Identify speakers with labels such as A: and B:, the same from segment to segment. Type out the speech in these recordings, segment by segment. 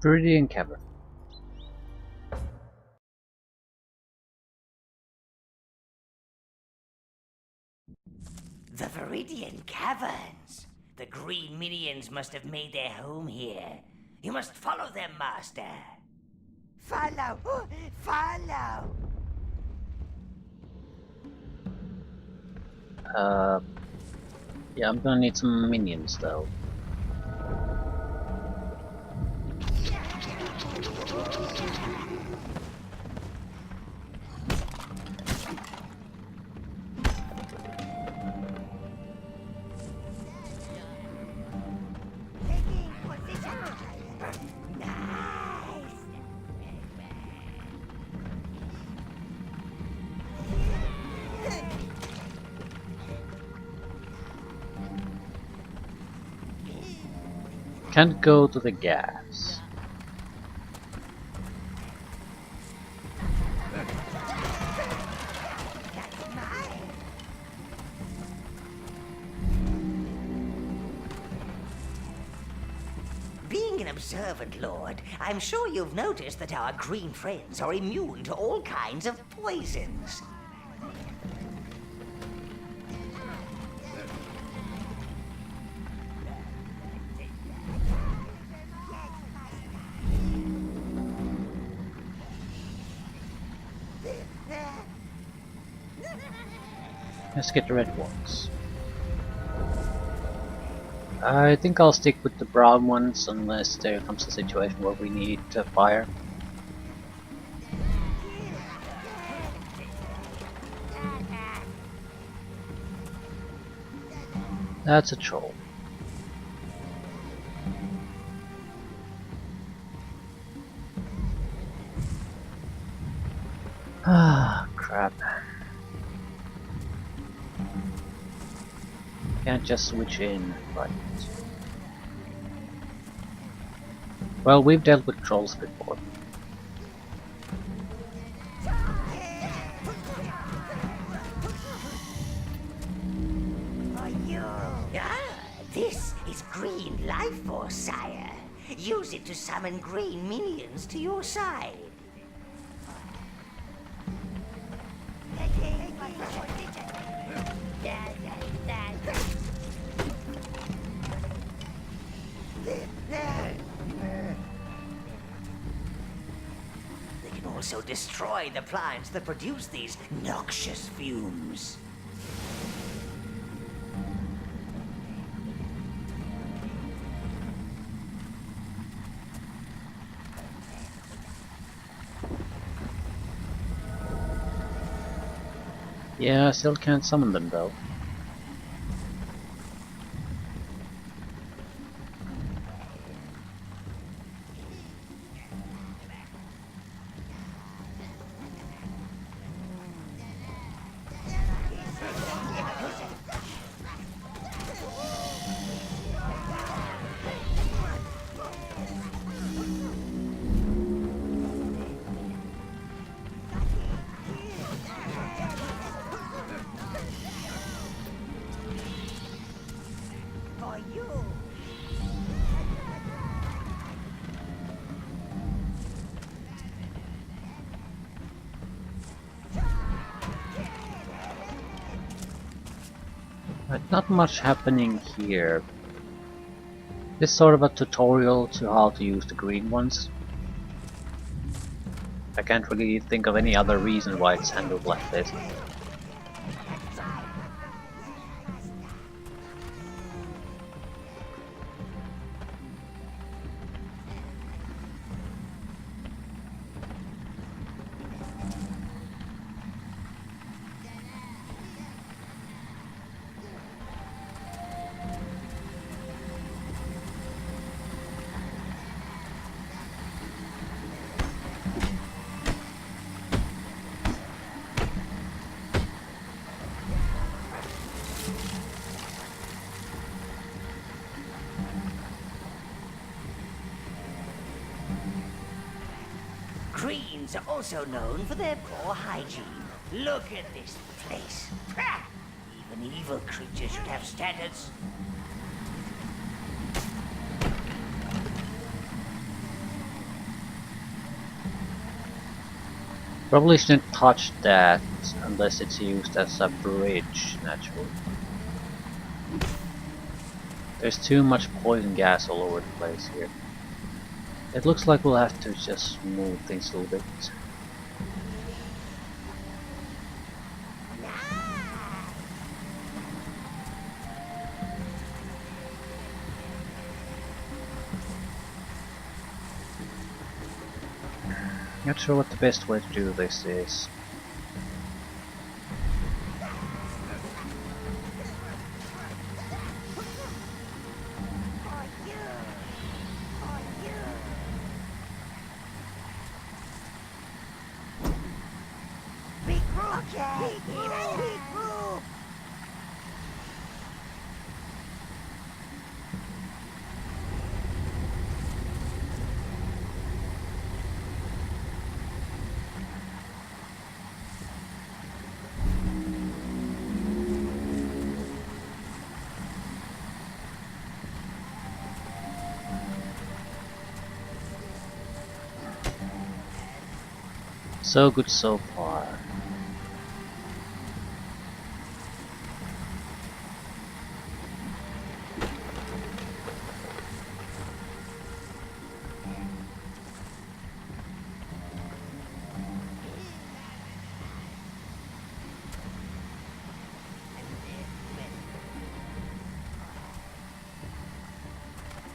A: Viridian Cavern.
B: The Viridian Caverns. The green minions must have made their home here. You must follow them, Master. Follow! Follow!
A: Yeah, I'm gonna need some minions though. Can't go to the gas.
B: Being an observant lord, I'm sure you've noticed that our green friends are immune to all kinds of poisons.
A: Let's get the red ones. I think I'll stick with the brown ones unless there comes a situation where we need to fire. That's a troll. Ah, crap. Can't just switch in, right? Well, we've dealt with trolls before.
B: This is green life force, sire. Use it to summon green minions to your side. They can also destroy the plants that produce these noxious fumes.
A: Yeah, I still can't summon them though. Right, not much happening here. This is sort of a tutorial to how to use the green ones. I can't really think of any other reason why it's handled like this.
B: Greens are also known for their poor hygiene. Look at this place. Pah! Even evil creatures should have standards.
A: Probably shouldn't touch that unless it's used as a bridge, naturally. There's too much poison gas all over the place here. It looks like we'll have to just move things a little bit. Not sure what the best way to do this is. So good so far.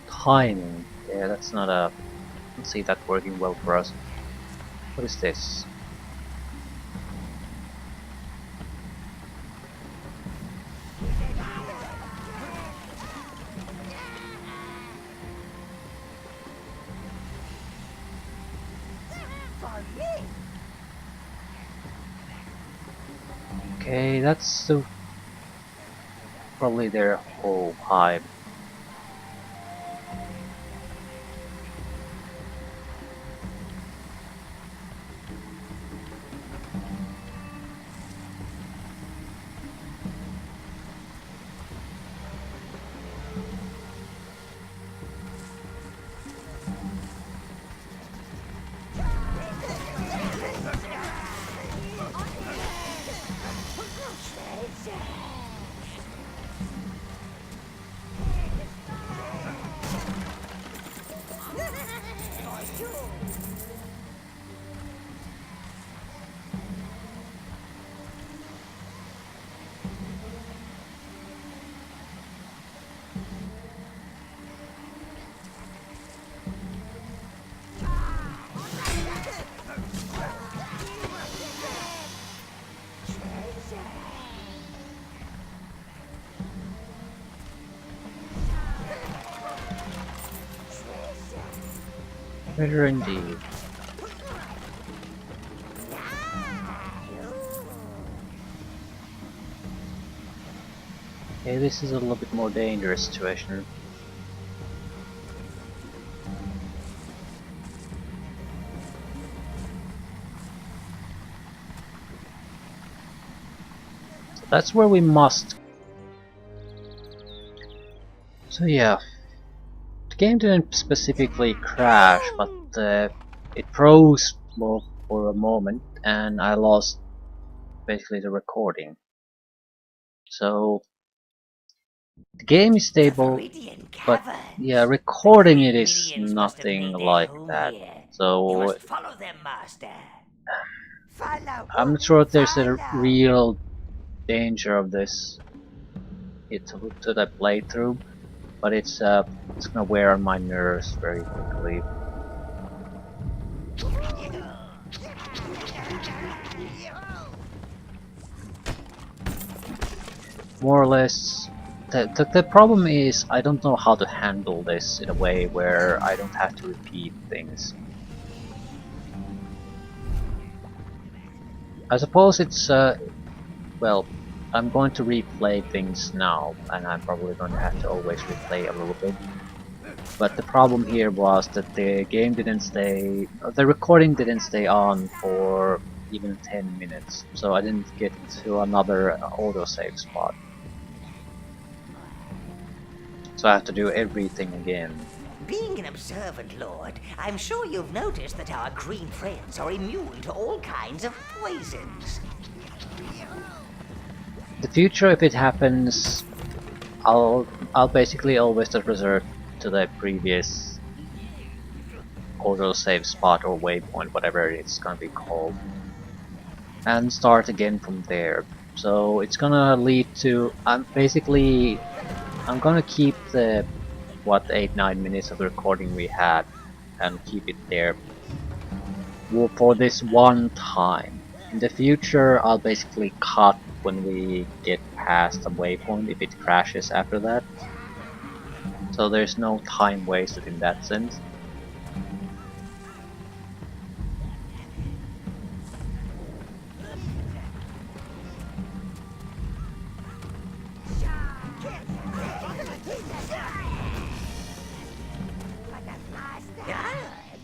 A: Timing. Yeah, that's not a... I don't see that working well for us. What is this? Okay, that's the... probably their whole hive. Better indeed. Okay, this is a little bit more dangerous situation. So that's where we must. So yeah. The game didn't specifically crash, but it froze for a moment and I lost basically the recording. So the game is stable, but yeah, recording it is nothing like that. So
B: Follow them, master.
A: I'm not sure if there's a real danger of this to the playthrough, but it's gonna wear on my nerves very quickly. More or less, the problem is I don't know how to handle this in a way where I don't have to repeat things. I suppose it's well, I'm going to replay things now, and I'm probably going to have to always replay a little bit. But the problem here was that the game didn't stay, the recording didn't stay on for even 10 minutes, so I didn't get to another autosave spot. So I have to do everything again.
B: Being an observant lord, I'm sure you've noticed that our green friends are immune to all kinds of poisons.
A: The future, if it happens, I'll basically always just resort to the previous autosave spot or waypoint, whatever it's gonna be called, and start again from there. So it's gonna lead to I'm gonna keep the 8-9 minutes of the recording we had and keep it there for this one time. In the future, I'll basically cut when we get past the waypoint if it crashes after that. So there's no time wasted in that sense.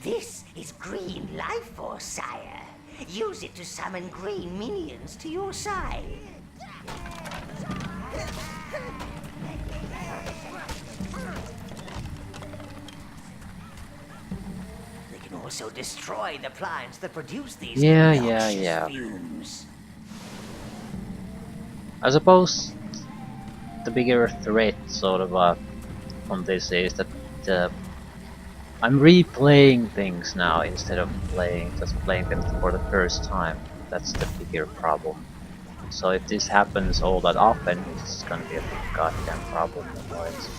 B: This is green life force, sire. Use it to summon green minions to your side. They can also destroy the plants that produce these noxious fumes.
A: I suppose the bigger threat sort of from this is that I'm replaying things now instead of just playing them for the first time. That's the bigger problem. So if this happens all that often, it's gonna be a big goddamn problem otherwise.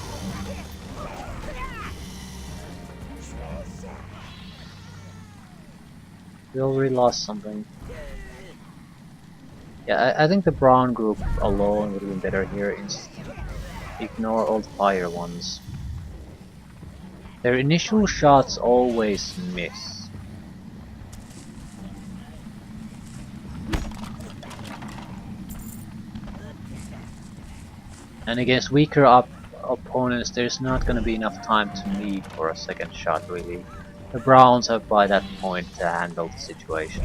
A: We already lost something. Yeah, I think the brown group alone would have been better here. Ignore all the fire ones. Their initial shots always miss. And against weaker opponents, there's not gonna be enough time to meet for a second shot, really. The Browns have by that point handled the situation.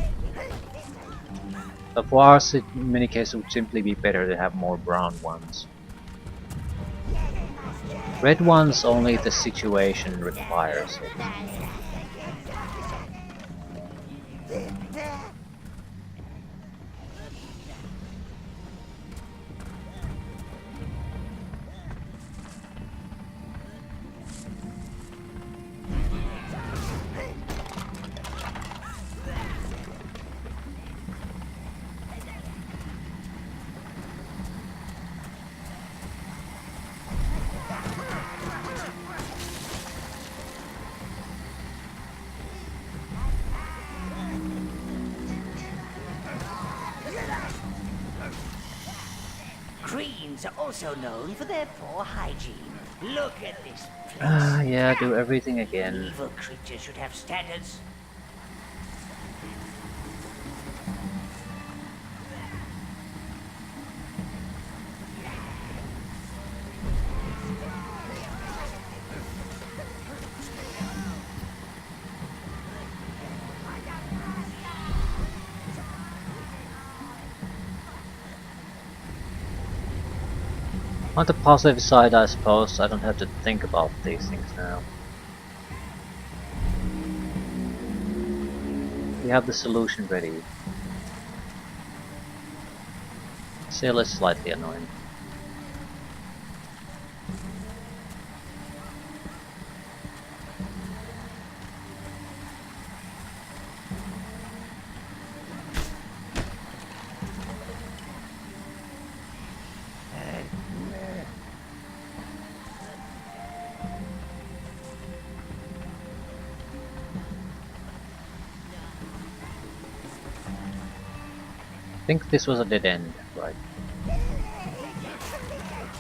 A: But for us, in many cases, it would simply be better to have more brown ones. Red ones only if the situation requires it.
B: Greens are also known for their poor hygiene. Look at this place.
A: Yeah, do everything again.
B: Evil creatures should have standards.
A: On the positive side, I suppose, I don't have to think about these things now. We have the solution ready. Still is slightly annoying. I think this was a dead end, right?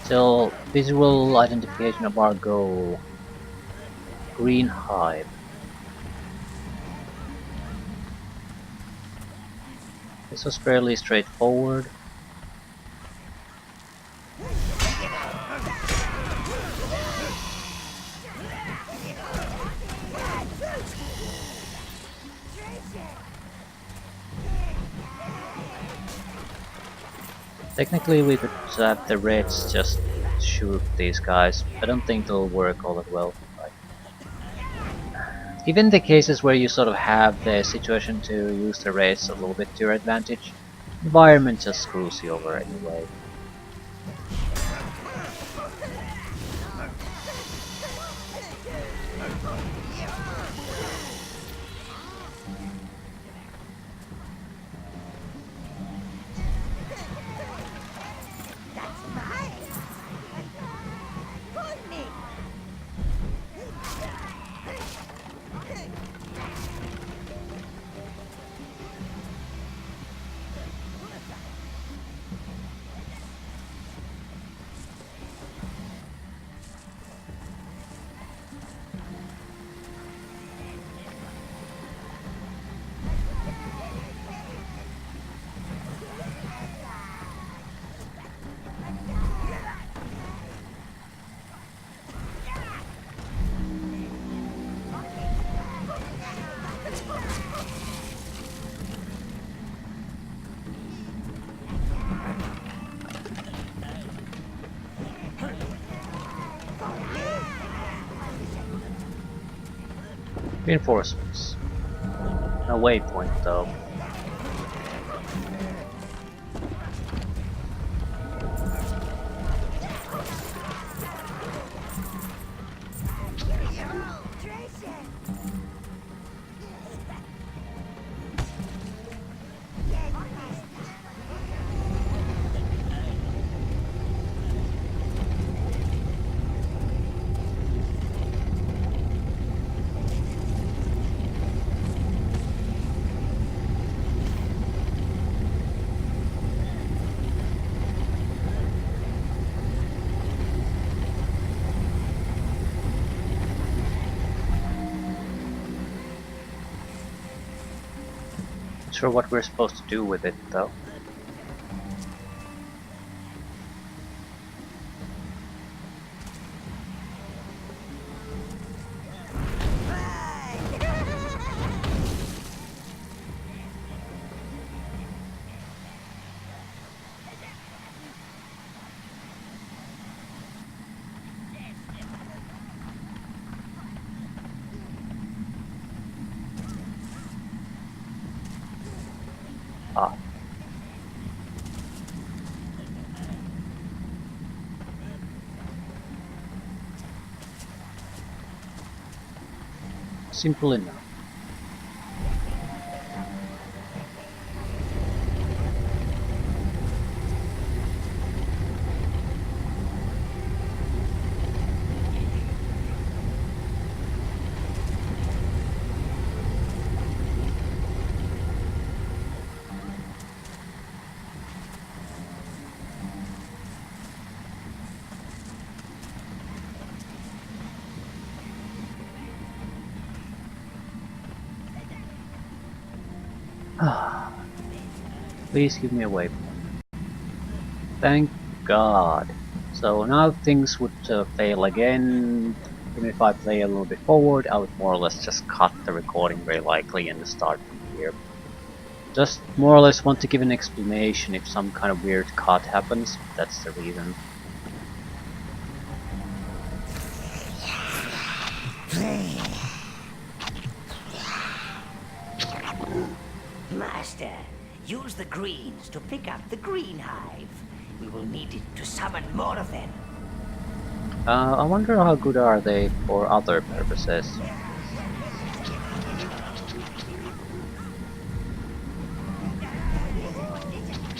A: Still, visual identification of our goal. Green hive. This was fairly straightforward. Technically we could have the Reds just shoot these guys. I don't think it'll work all that well. Right. Even the cases where you sort of have the situation to use the race a little bit to your advantage, environment just screws you over anyway.
B: That's mine. For me.
A: Reinforcements. No waypoint though. Not sure what we're supposed to do with it though. Ah, simple enough. Please give me a waypoint. Thank God. So now things would fail again. Even if I play a little bit forward, I would more or less just cut the recording very likely and start from here. Just more or less want to give an explanation if some kind of weird cut happens. That's the reason.
B: Master, use the greens to pick up the green hive. We will need it to summon more of them.
A: I wonder how good are they for other purposes.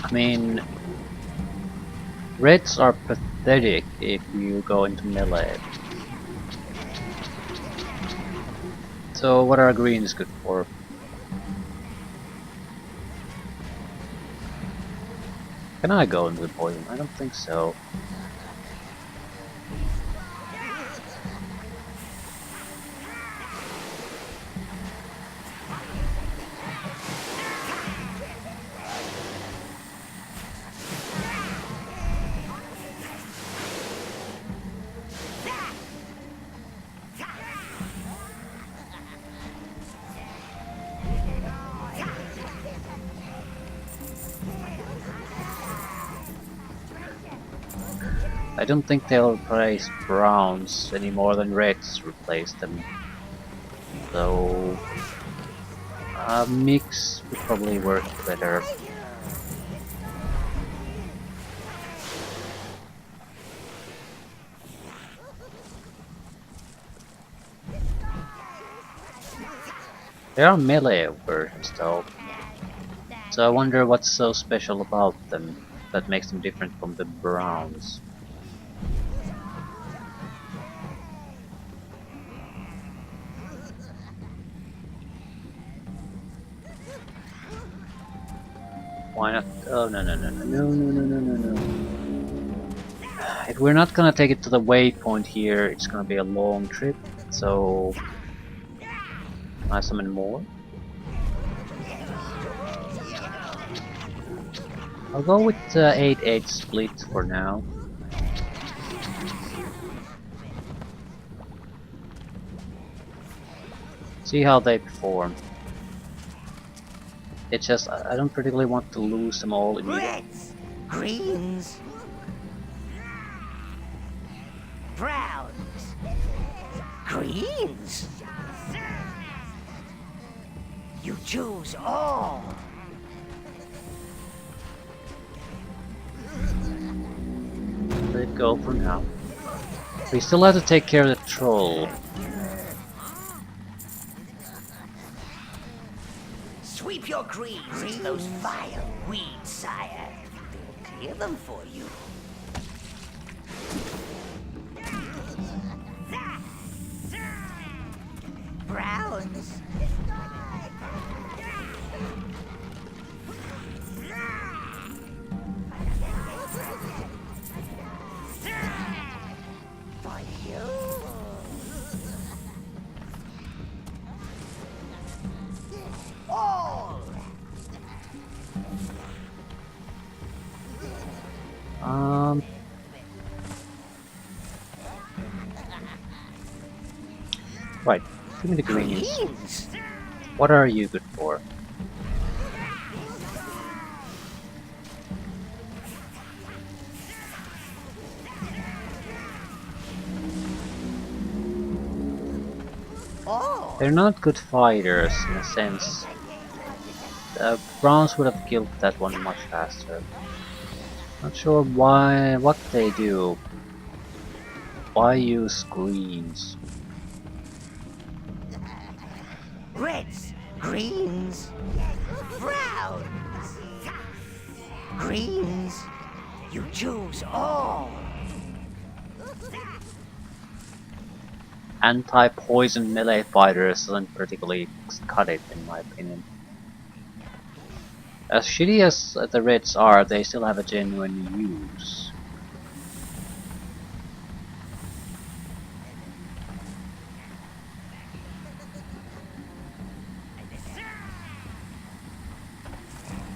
A: I mean, reds are pathetic if you go into melee. So what are greens good for? Can I go into the poison? I don't think so. I don't think they'll replace browns any more than reds replace them. So a mix would probably work better. There are melee versions though, so I wonder what's so special about them that makes them different from the browns. Why not? Oh, no, no, no, no, no, no, no, no, no, no. If we're not gonna take it to the waypoint here, it's gonna be a long trip, so I summon more. I'll go with 8-8 split for now. See how they perform. It's just, I don't particularly want to lose them all immediately.
B: Reds, greens, browns, greens. You choose all.
A: Let it go for now. We still have to take care of the troll.
B: Sweep your greens, see those vile weeds, sire. They'll clear them for you. Browns. For you. All.
A: Right. Give me the greens.
B: Greens.
A: What are you good for?
B: All.
A: They're not good fighters in a sense. Browns would have killed that one much faster. Not sure why, what they do. Why use greens?
B: Reds, greens, browns, greens. You choose all.
A: Anti-poison melee fighters doesn't particularly cut it in my opinion. As shitty as the Reds are, they still have a genuine use.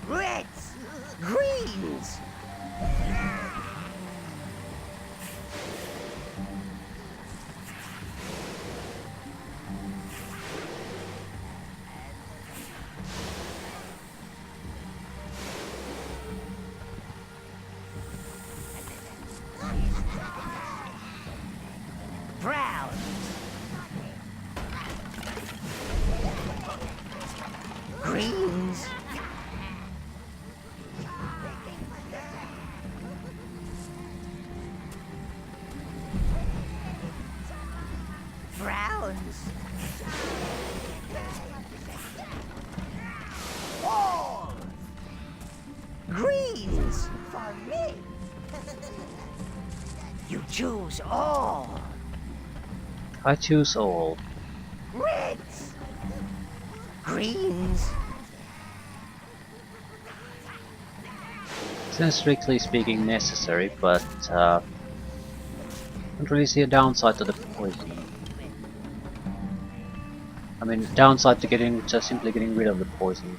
B: Reds, greens. Browns. Greens. Browns. All. Greens. For me. You choose all.
A: I choose all.
B: Reds. Greens.
A: Isn't strictly speaking necessary, but don't really see a downside to the poison. I mean, downside to just simply getting rid of the poison.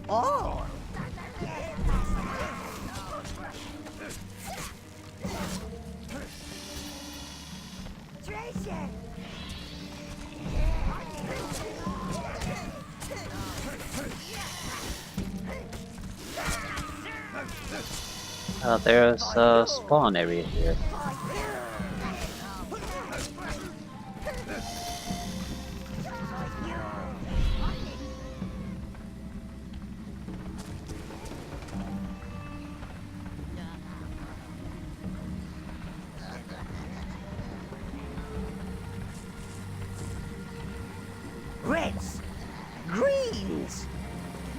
B: All.
A: There's a spawn area here.
B: Reds, greens.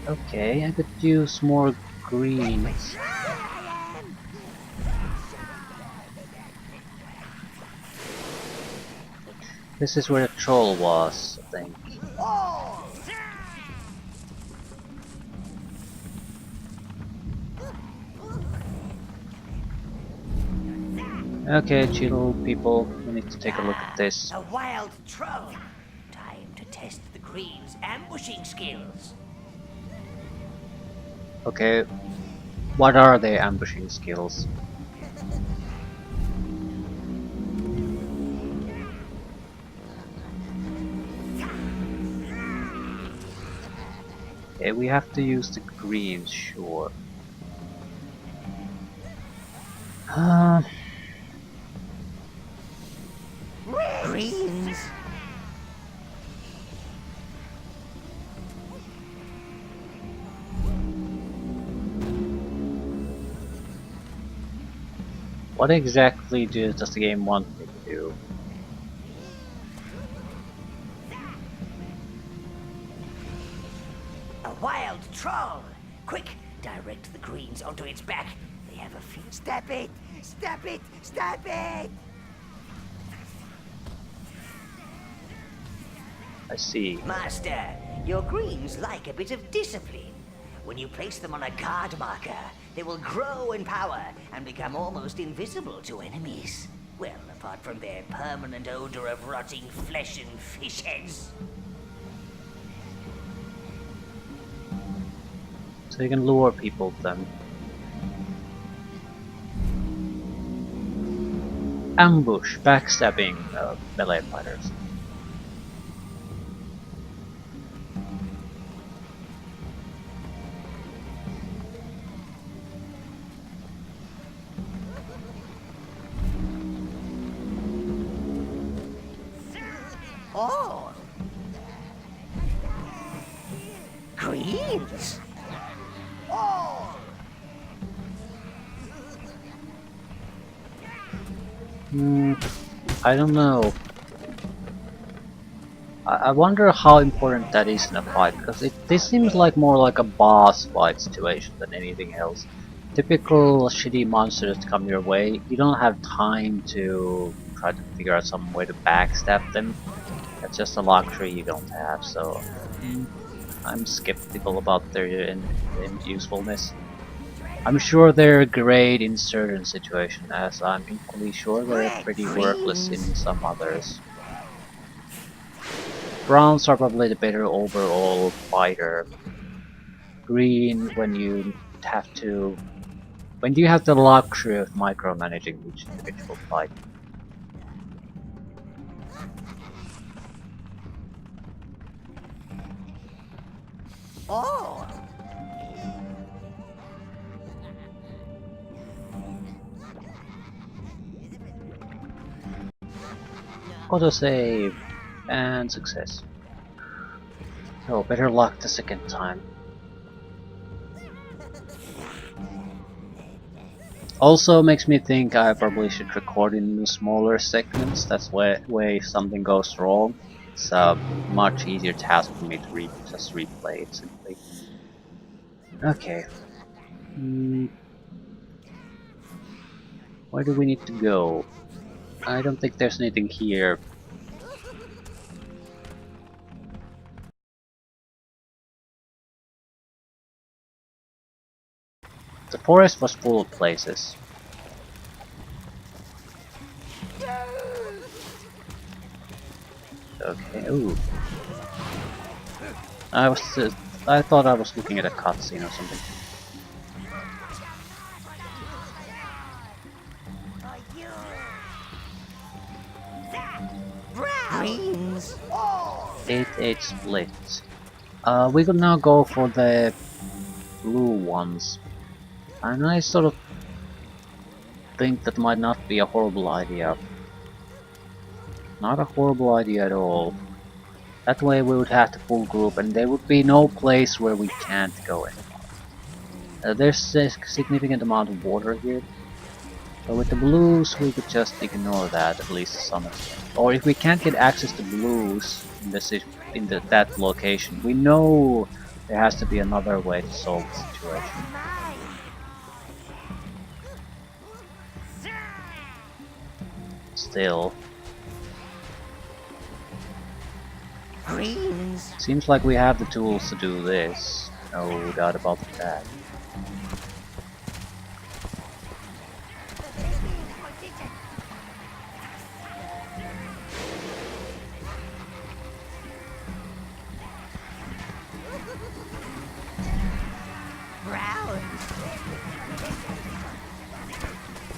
A: Okay, I could use more greens. This is where the troll was, I think. Okay, chill people, we need to take a look at this.
B: A wild troll. Time to test the greens' ambushing skills.
A: Okay, what are their ambushing skills? Okay, we have to use the greens, sure.
B: Greens.
A: What exactly does the game want me to do?
B: A wild troll. Quick, direct the greens onto its back. They have a few. Step it! Step it! Step it!
A: I see.
B: Master, your greens like a bit of discipline. When you place them on a guard marker, they will grow in power and become almost invisible to enemies. Well, apart from their permanent odor of rotting flesh and fish heads.
A: So you can lure people then. Ambush, backstabbing melee fighters.
B: Oh! Greens! Oh!
A: I don't know. I wonder how important that is in a fight, because this seems like more like a boss fight situation than anything else. Typical shitty monsters come your way, you don't have time to try to figure out some way to backstab them. That's just a luxury you don't have, so I'm skeptical about their usefulness. I'm sure they're great in certain situations, as I'm equally sure they're pretty worthless in some others. Browns are probably the better overall fighter. Green when you have to the luxury of micromanaging each individual fight.
B: Oh!
A: Autosave and success. So better luck the second time. Also makes me think I probably should record in smaller segments. That's way if something goes wrong, it's a much easier task for me to just replay it simply. Okay. Where do we need to go? I don't think there's anything here. The forest was full of places. Okay, ooh. I thought I was looking at a cutscene or something.
B: Greens.
A: 8-8 split. We could now go for the blue ones. And I sort of think that might not be a horrible idea. Not a horrible idea at all. That way we would have the full group and there would be no place where we can't go anymore. There's a significant amount of water here. So with the blues we could just ignore that at least to some extent. Or if we can't get access to blues in that location, we know there has to be another way to solve the situation. Still.
B: Greens.
A: Seems like we have the tools to do this. No doubt about that.
B: Brown.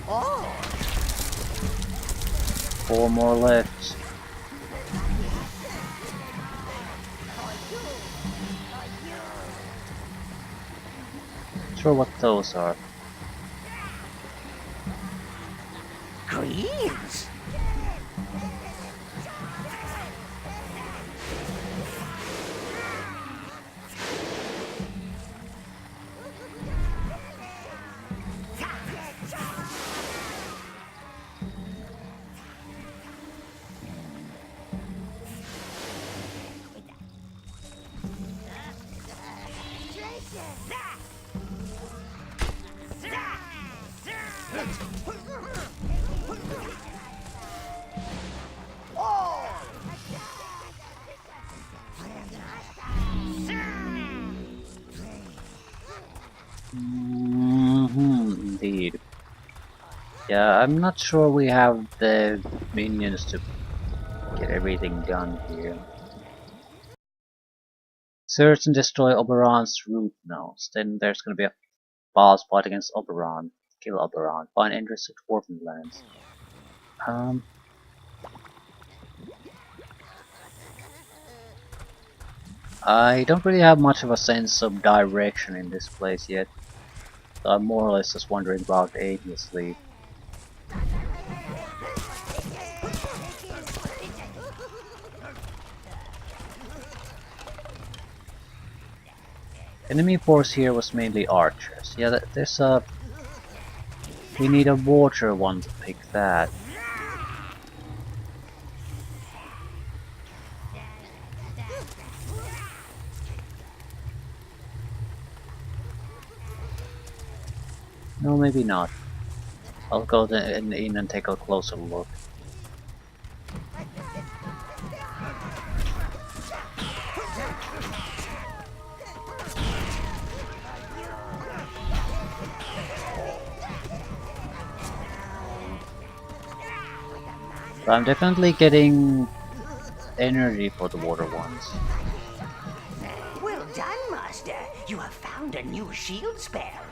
B: Oh.
A: 4 more left. Not sure what those are.
B: Greens.
A: Indeed. Yeah, I'm not sure we have the minions to get everything done here. Search and destroy Oberon's root nodes. Then there's gonna be a boss fight against Oberon. Kill Oberon. Find entrance to Orphan Lands. I don't really have much of a sense of direction in this place yet. So I'm more or less just wandering about aimlessly. Enemy force here was mainly archers. Yeah, there's a... We need a water one to pick that. No, maybe not. I'll go in and take a closer look. But I'm definitely getting energy for the water ones.
B: Well done, Master. You have found a new shield spell.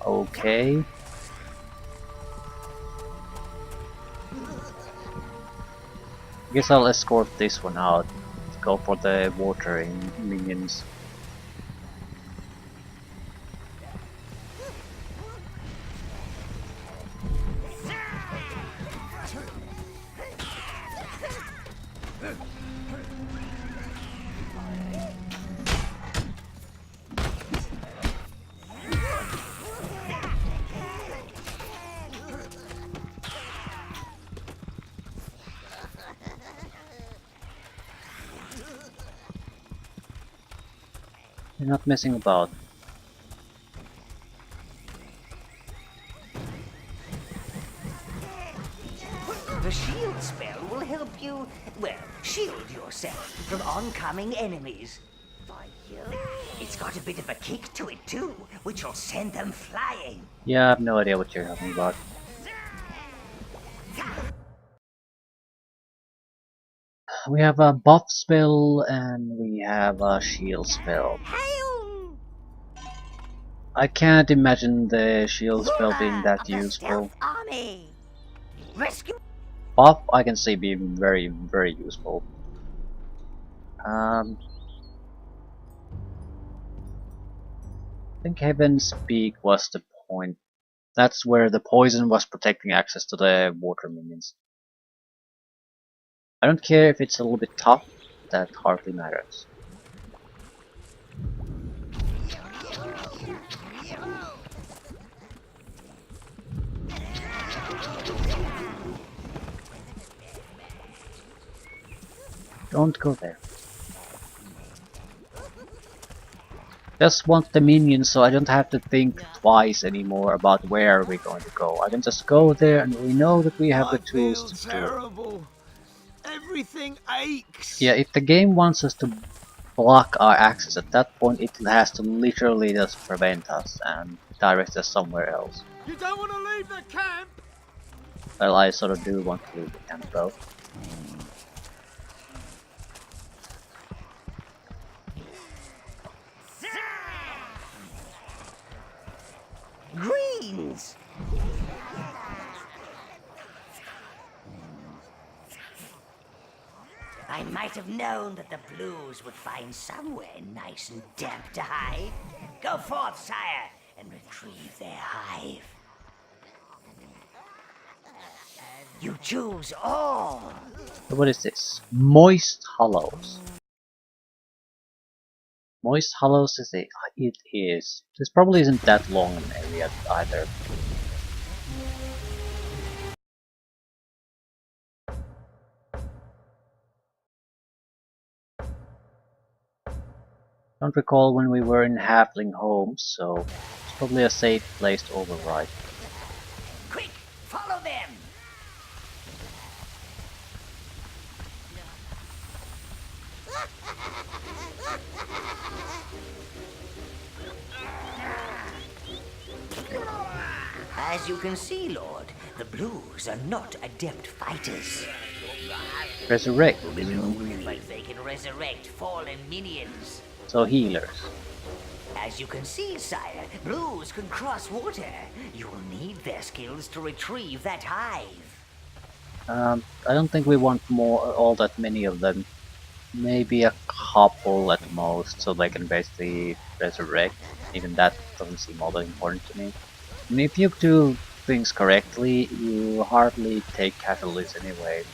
A: Okay. Guess I'll escort this one out. Go for the watering minions. You're not messing about.
B: The shield spell will help you, well, shield yourself from oncoming enemies. It's got a bit of a kick to it too, which will send them flying.
A: Yeah, I have no idea what you're talking about. We have a buff spell and we have a shield spell. I can't imagine the shield spell being that useful.
B: Army. Rescue.
A: buff I can see being very, very useful. I think Heaven's Peak was the point. That's where the poison was protecting access to the water minions. I don't care if it's a little bit tough, that hardly matters. Don't go there. Just want the minions so I don't have to think twice anymore about where we're going to go. I can just go there and we know that we have the tools to do it.
C: Everything aches.
A: Yeah, if the game wants us to block our access at that point, it has to literally just prevent us and direct us somewhere else.
C: You don't want to leave the camp.
A: Well, I sort of do want to leave the camp though.
B: Greens! I might have known that the blues would find somewhere nice and damp to hide. Go forth, sire, and retrieve their hive. You choose all.
A: So what is this? Moist Hollows. Moist Hollows is it? It is. This probably isn't that long an area either. Don't recall when we were in Halfling homes, so it's probably a safe place to override.
B: Quick, follow them. As you can see, Lord, the blues are not adept fighters.
A: Resurrect.
B: But they can resurrect fallen minions.
A: So healers.
B: As you can see, sire, blues can cross water. You will need their skills to retrieve that hive.
A: I don't think we want all that many of them. Maybe a couple at most, so they can basically resurrect. Even that doesn't seem all that important to me. I mean, if you do things correctly, you hardly take casualties anyway.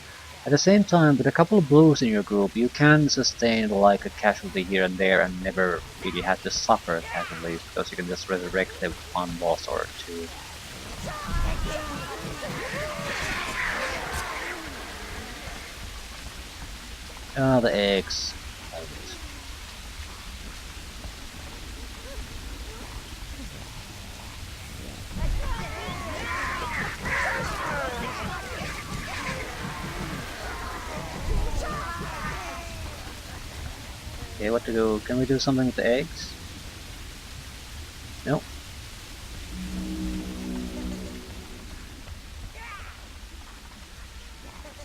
A: At the same time, with a couple of blues in your group, you can sustain like a casualty here and there and never really have to suffer casualties because you can just resurrect them with one boss or two. Ah, the eggs. Okay, what to do? Can we do something with the eggs? Nope.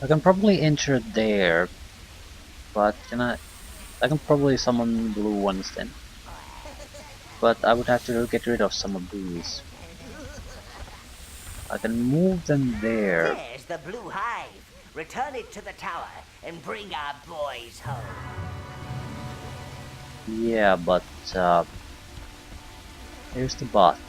A: I can probably enter there, but I can probably summon blue ones then. But I would have to get rid of some of these. I can move them there.
B: There's the blue hive. Return it to the tower and bring our boys home.
A: Yeah, but here's the bot.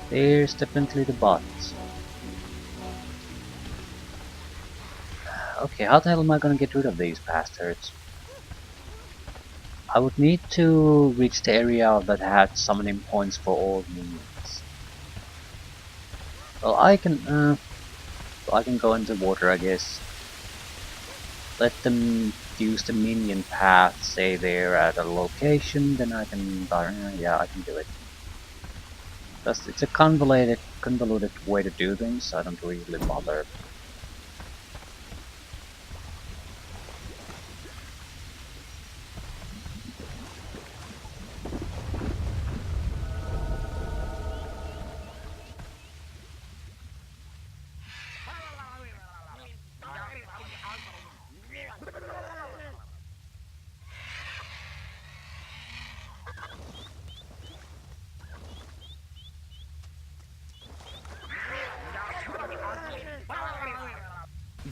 A: There's definitely the bot. Okay, how the hell am I gonna get rid of these bastards? I would need to reach the area that had summoning points for all minions. Well, I can go into water, I guess. Let them use the minion path, say they're at a location, then I can, yeah, I can do it. It's a convoluted way to do things, so I don't really bother.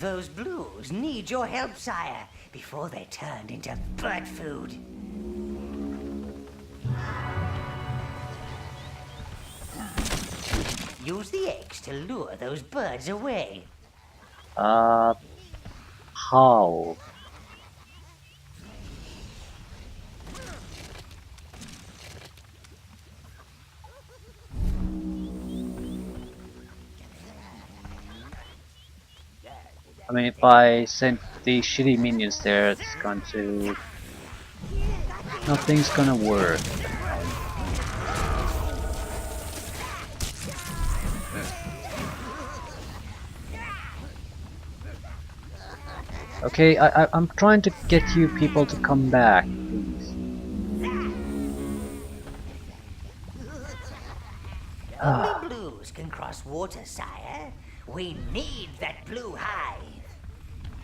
B: Those blues need your help, sire, before they're turned into bird food. Use the eggs to lure those birds away.
A: How? I mean, if I send these shitty minions there, it's going to... Nothing's gonna work. Okay, I'm trying to get you people to come back, please.
B: Only blues can cross water, sire. We need that blue hive.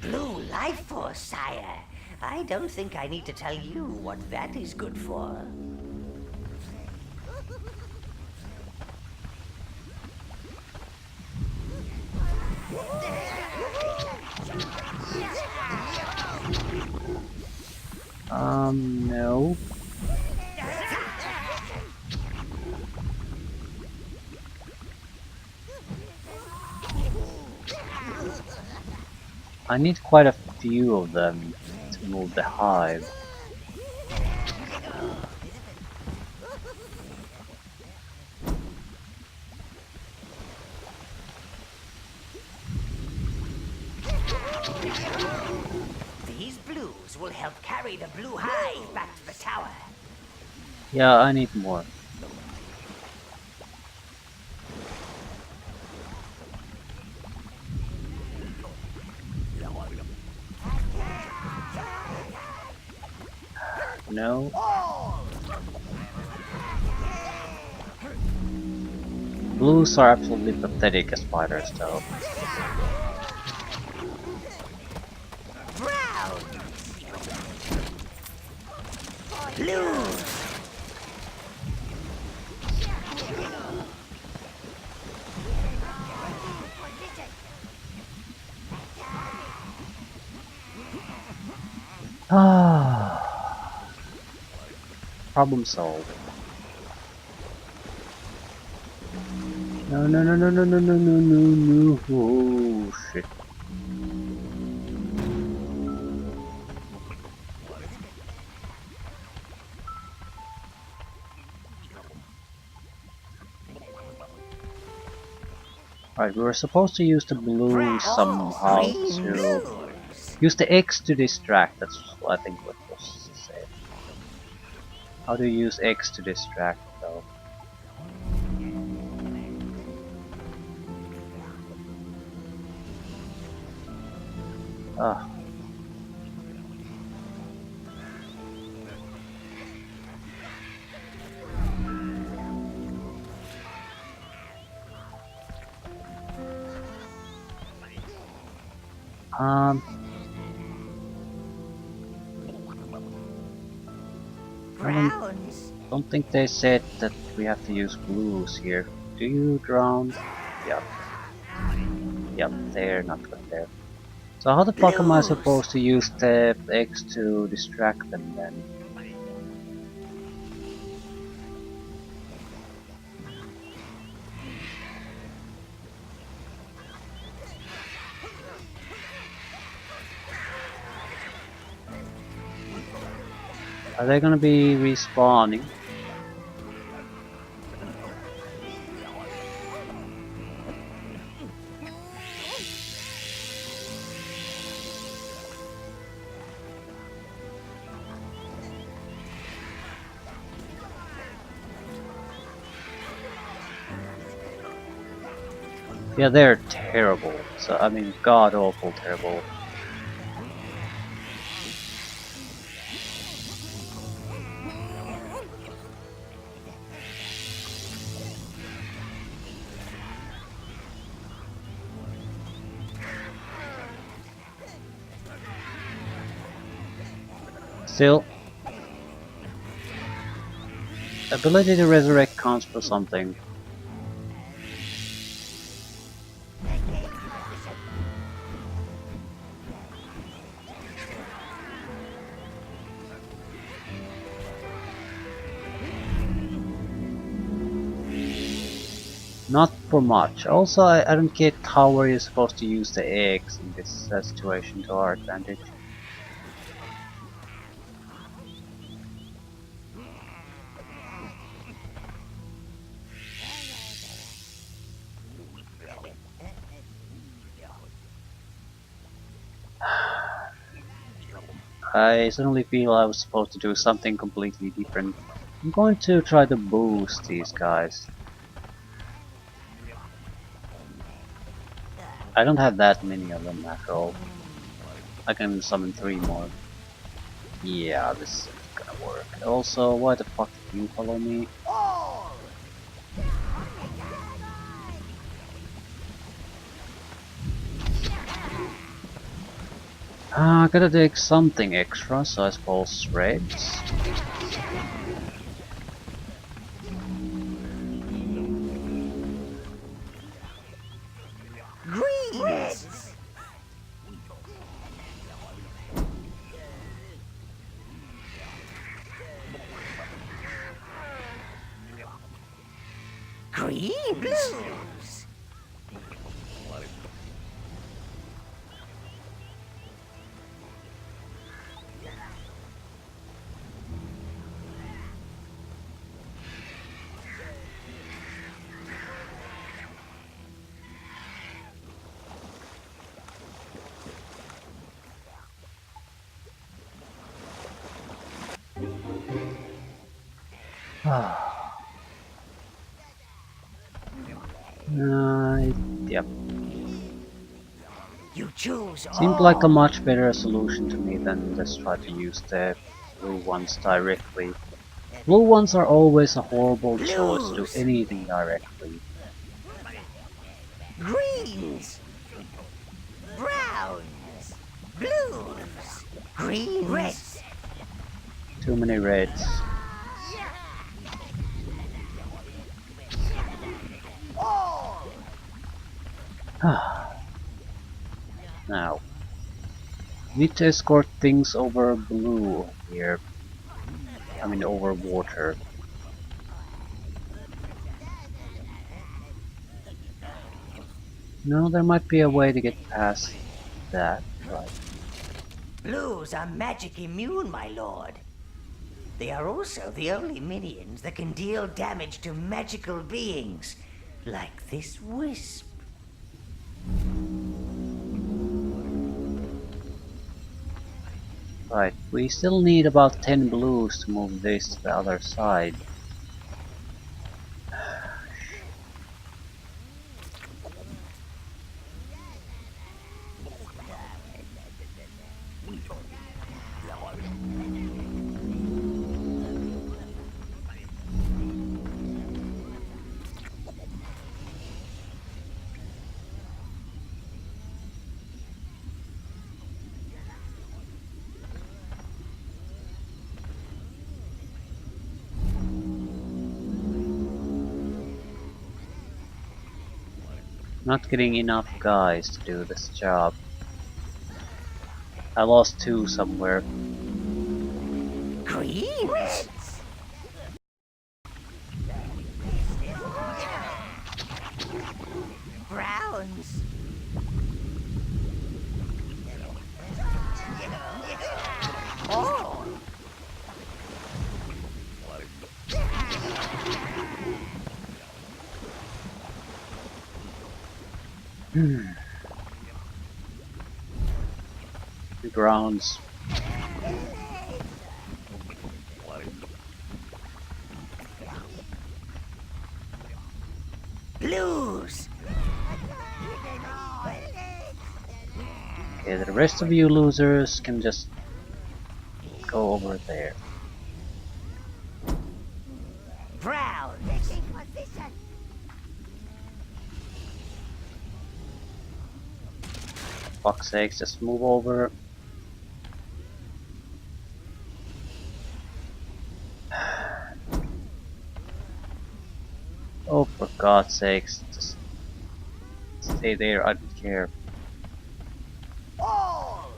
B: Blue life force, sire. I don't think I need to tell you what that is good for.
A: No. I need quite a few of them to move the hive.
B: These blues will help carry the blue hive back to the tower.
A: Yeah, I need more. No. Blues are absolutely pathetic as fighters, though.
B: Brown. Blues.
A: Ah. Problem solved. No, no, no, no, no, no, no, no, no, no. Oh, shit. Alright, we were supposed to use the blue somehow to... Use the X to distract, that's what I think what was said. How do you use X to distract, though? Ah. I don't think they said that we have to use blues here. Do you drown? Yep. Yep, they're not good there. So how the fuck am I supposed to use the X to distract them then? Are they gonna be respawning? Yeah, they're terrible. So I mean, god awful terrible. Still, ability to resurrect counts for something. Not for much. Also, I don't get how are you supposed to use the eggs in this situation to our advantage. I suddenly feel I was supposed to do something completely different. I'm going to try to boost these guys. I don't have that many of them after all. I can summon 3 more. Yeah, this isn't gonna work. Also, why the fuck did you follow me?
B: All!
A: I gotta take something extra, so I suppose reds.
B: Greens! Green blues!
A: Yep.
B: You choose
A: Seemed like a
B: all!
A: much better solution to me than just try to use the blue ones directly. Blue ones are always a horrible choice to do
B: Blues!
A: anything directly.
B: Greens! Browns! Blues! Greens! Reds!
A: Too many reds.
B: All!
A: Now, need to escort things over blue here. I mean over water. No, there might be a way to get past that, right?
B: Blues are magic immune, my lord. They are also the only minions that can deal damage to magical beings, like this wisp.
A: Right, we still need about 10 blues to move this to the other side. Not getting enough guys to do this job. I lost 2 somewhere.
B: Greens? Browns? Oh!
A: The grounds.
B: Blues!
A: Okay, the rest of you losers can just go over there.
B: Browns!
A: Fuck's sakes, just move over. Oh, for God's sakes, just stay there, I don't care.
B: All!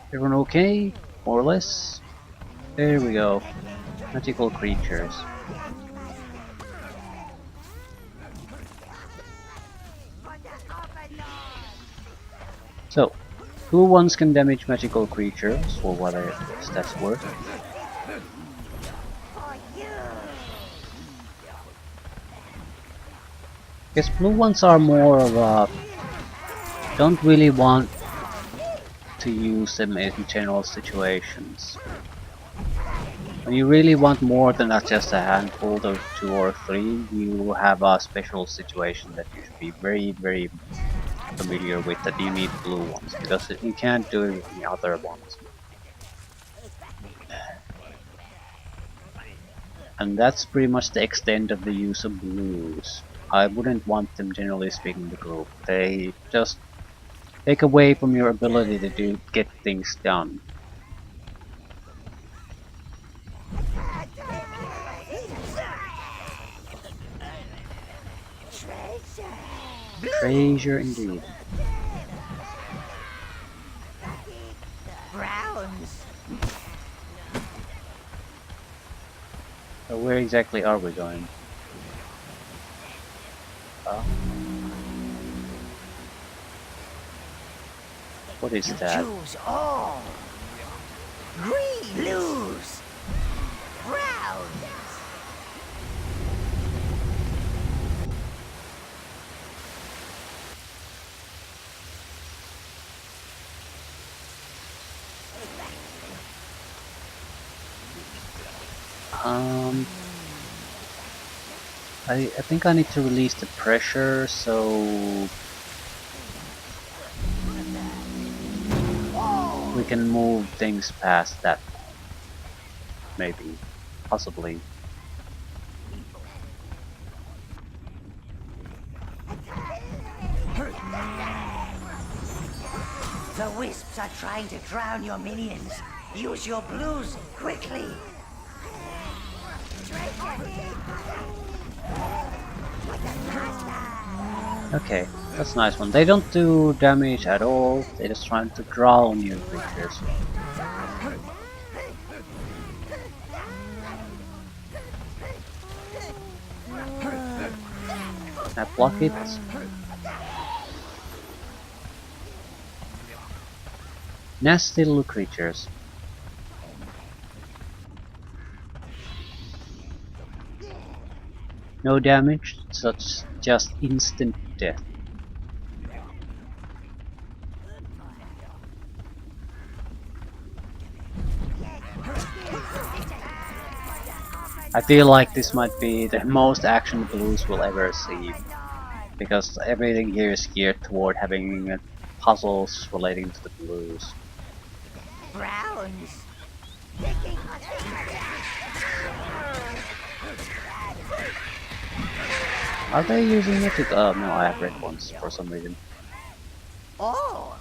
A: Everyone okay? more or less. There we go. Magical creatures. So, who once can damage magical creatures, or whatever that's worth? Guess blue ones are more of a... don't really want to use them in general situations. When you really want more than just a handful of 2 or 3, you have a special situation that you should be very familiar with, that you need blue ones, because you can't do it with the other ones. And that's pretty much the extent of the use of blues. I wouldn't want them, generally speaking, in the group. They just take away from your ability to get things done. Treasure indeed.
B: Browns.
A: So where exactly are we going? What is that?
B: Choose all. Green, blues, browns.
A: I think I need to release the pressure, so we can move things past that point. Maybe. Possibly.
B: The wisps are trying to drown your minions. Use your blues quickly.
A: Okay, that's a nice one. They don't do damage at all, they're just trying to drown new creatures. Can I block it? Nasty little creatures. No damage, such just instant death. I feel like this might be the most action blues we'll ever see, because everything here is geared toward having puzzles relating to the blues.
B: Browns.
A: Are they using it? No, I have red ones for some reason.
B: All.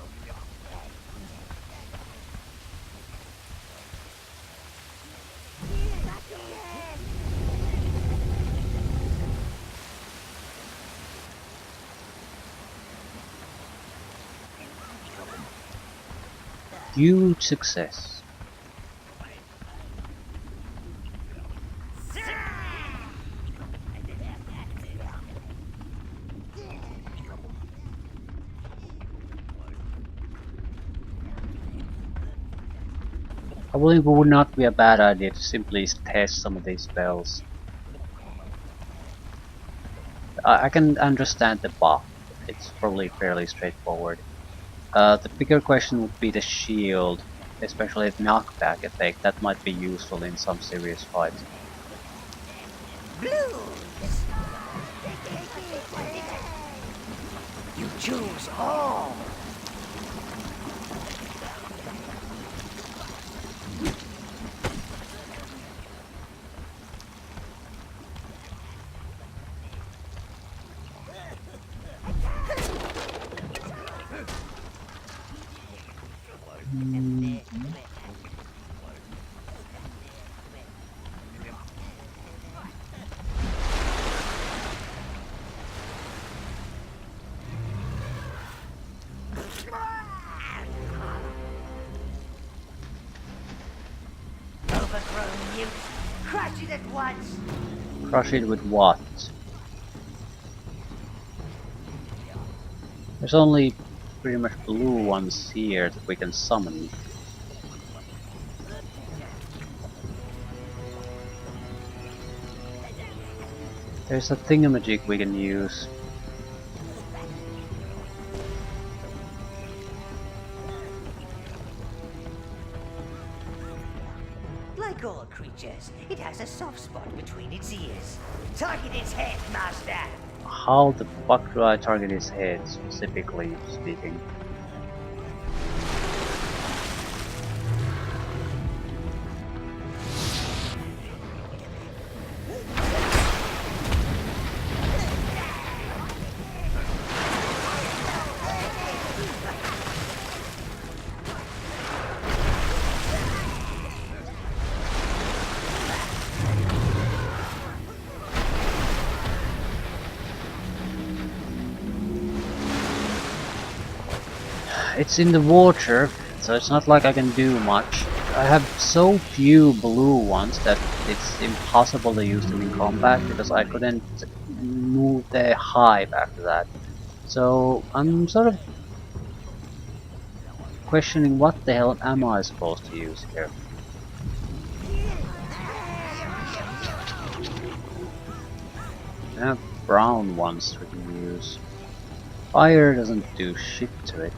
A: Huge success. I believe it would not be a bad idea to simply test some of these spells. I can understand the buff, it's probably fairly straightforward. The bigger question would be the shield, especially the knockback effect. That might be useful in some serious fights.
B: Blues. You choose all. Crush it at once!
A: Crush it with what? There's only pretty much blue ones here that we can summon. There's a thingamajig we can use.
B: Like all creatures, it has a soft spot between its ears. Target its head, Master!
A: How the fuck do I target his head, specifically speaking? It's in the water, so it's not like I can do much. I have so few blue ones that it's impossible to use them in combat because I couldn't move the hive after that. So I'm sort of questioning what the hell am I supposed to use here. I have brown ones we can use. Fire doesn't do shit to it.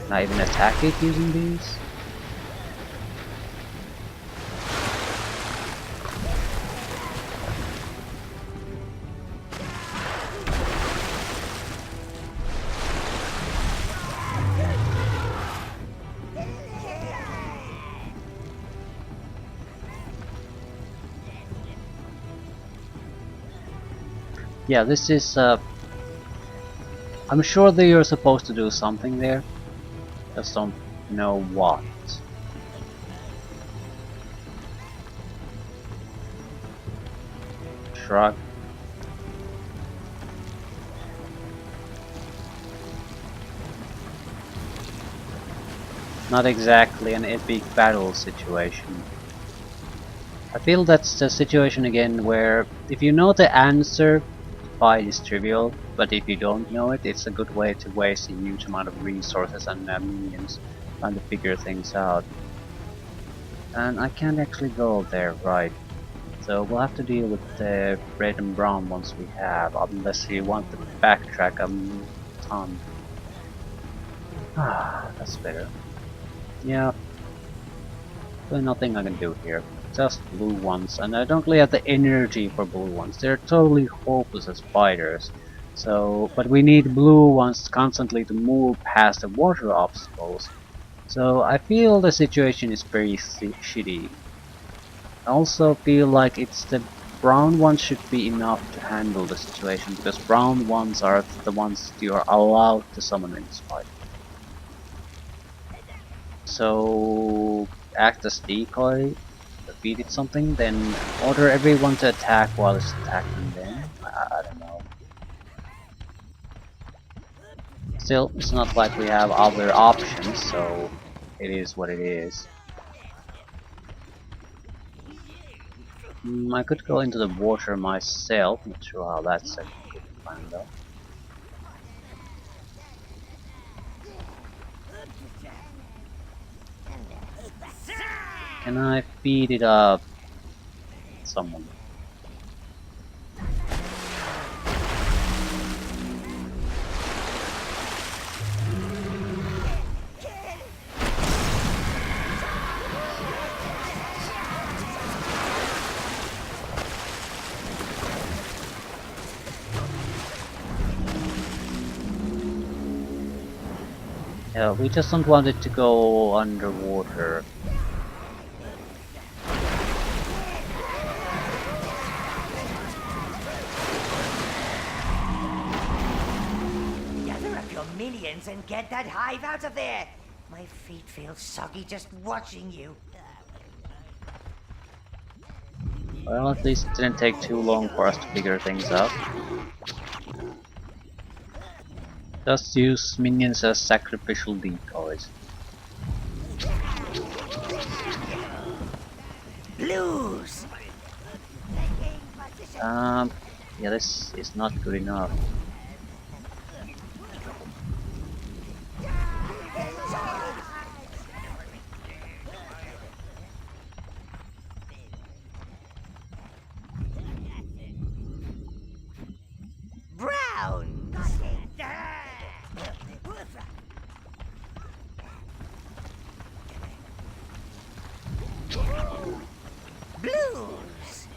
A: Can I even attack it using these? Yeah, this is I'm sure that you're supposed to do something there. Just don't know what. Shrug. Not exactly an epic battle situation. I feel that's the situation again where if you know the answer, the fight is trivial, but if you don't know it, it's a good way to waste a huge amount of resources and minions trying to figure things out. And I can't actually go there, right? So we'll have to deal with the red and brown ones we have, unless you want to backtrack a ton. Ah, that's better. Yeah, there's nothing I can do here. Just blue ones, and I don't really have the energy for blue ones. They're totally hopeless as fighters. So, but we need blue ones constantly to move past the water obstacles. So I feel the situation is very shitty. I also feel like it's the brown ones should be enough to handle the situation, because brown ones are the ones you are allowed to summon in this fight. So act as decoy, defeat it something, then order everyone to attack while it's attacking them. I don't know. Still, it's not like we have other options, so it is what it is. I could go into the water myself, not sure how that's a good plan though. Can I feed it up? Someone. Yeah, we just don't want it to go underwater.
B: Gather up your minions and get that hive out of there! My feet feel soggy just watching you.
A: Well, at least it didn't take too long for us to figure things out. Just use minions as sacrificial decoys.
B: Lose.
A: Yeah, this is not good enough.
B: Browns. Blues.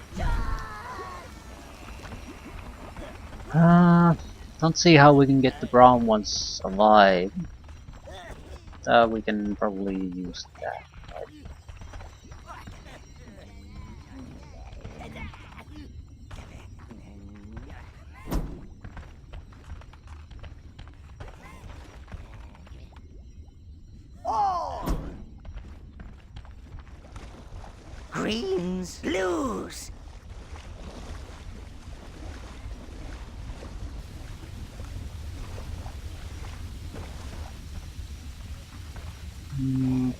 A: Don't see how we can get the brown ones alive. We can probably use that.
B: All. Greens. Blues.
A: Hmm.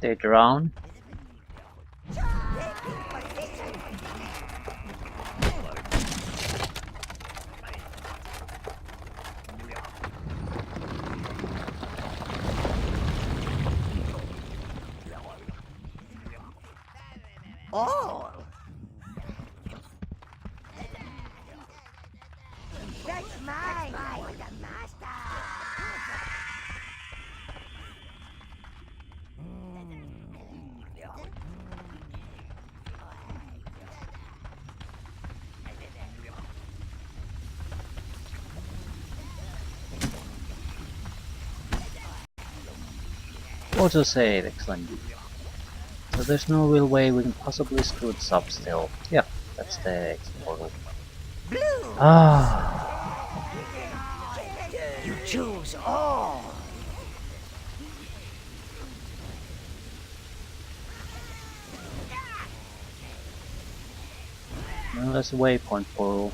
A: They're drown.
B: All. That's mine. For the master.
A: Auto save, excellent. So there's no real way we can possibly screw this up still. Yeah, that's the exit portal.
B: Blue.
A: Ah,
B: You choose all.
A: well, there's a waypoint portal.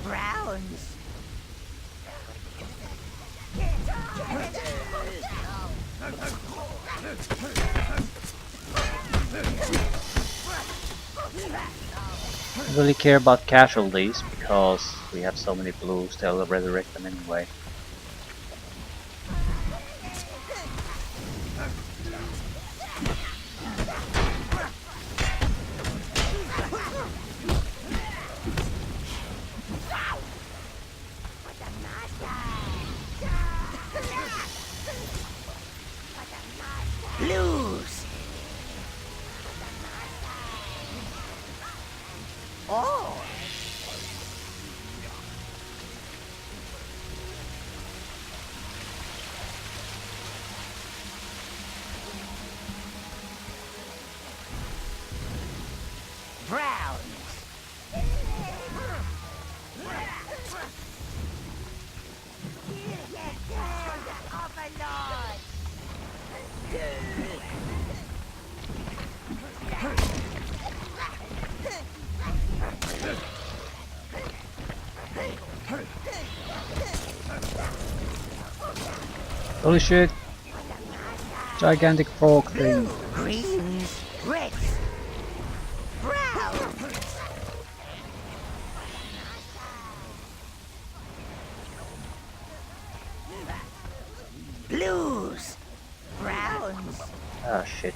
B: Browns.
A: I don't really care about casualties because we have so many blues to resurrect them anyway.
B: Blues. All. Browns. Overlord.
A: Holy shit! Gigantic frog thing.
B: Greens. Reds. Browns. Blues. Browns.
A: Ah shit.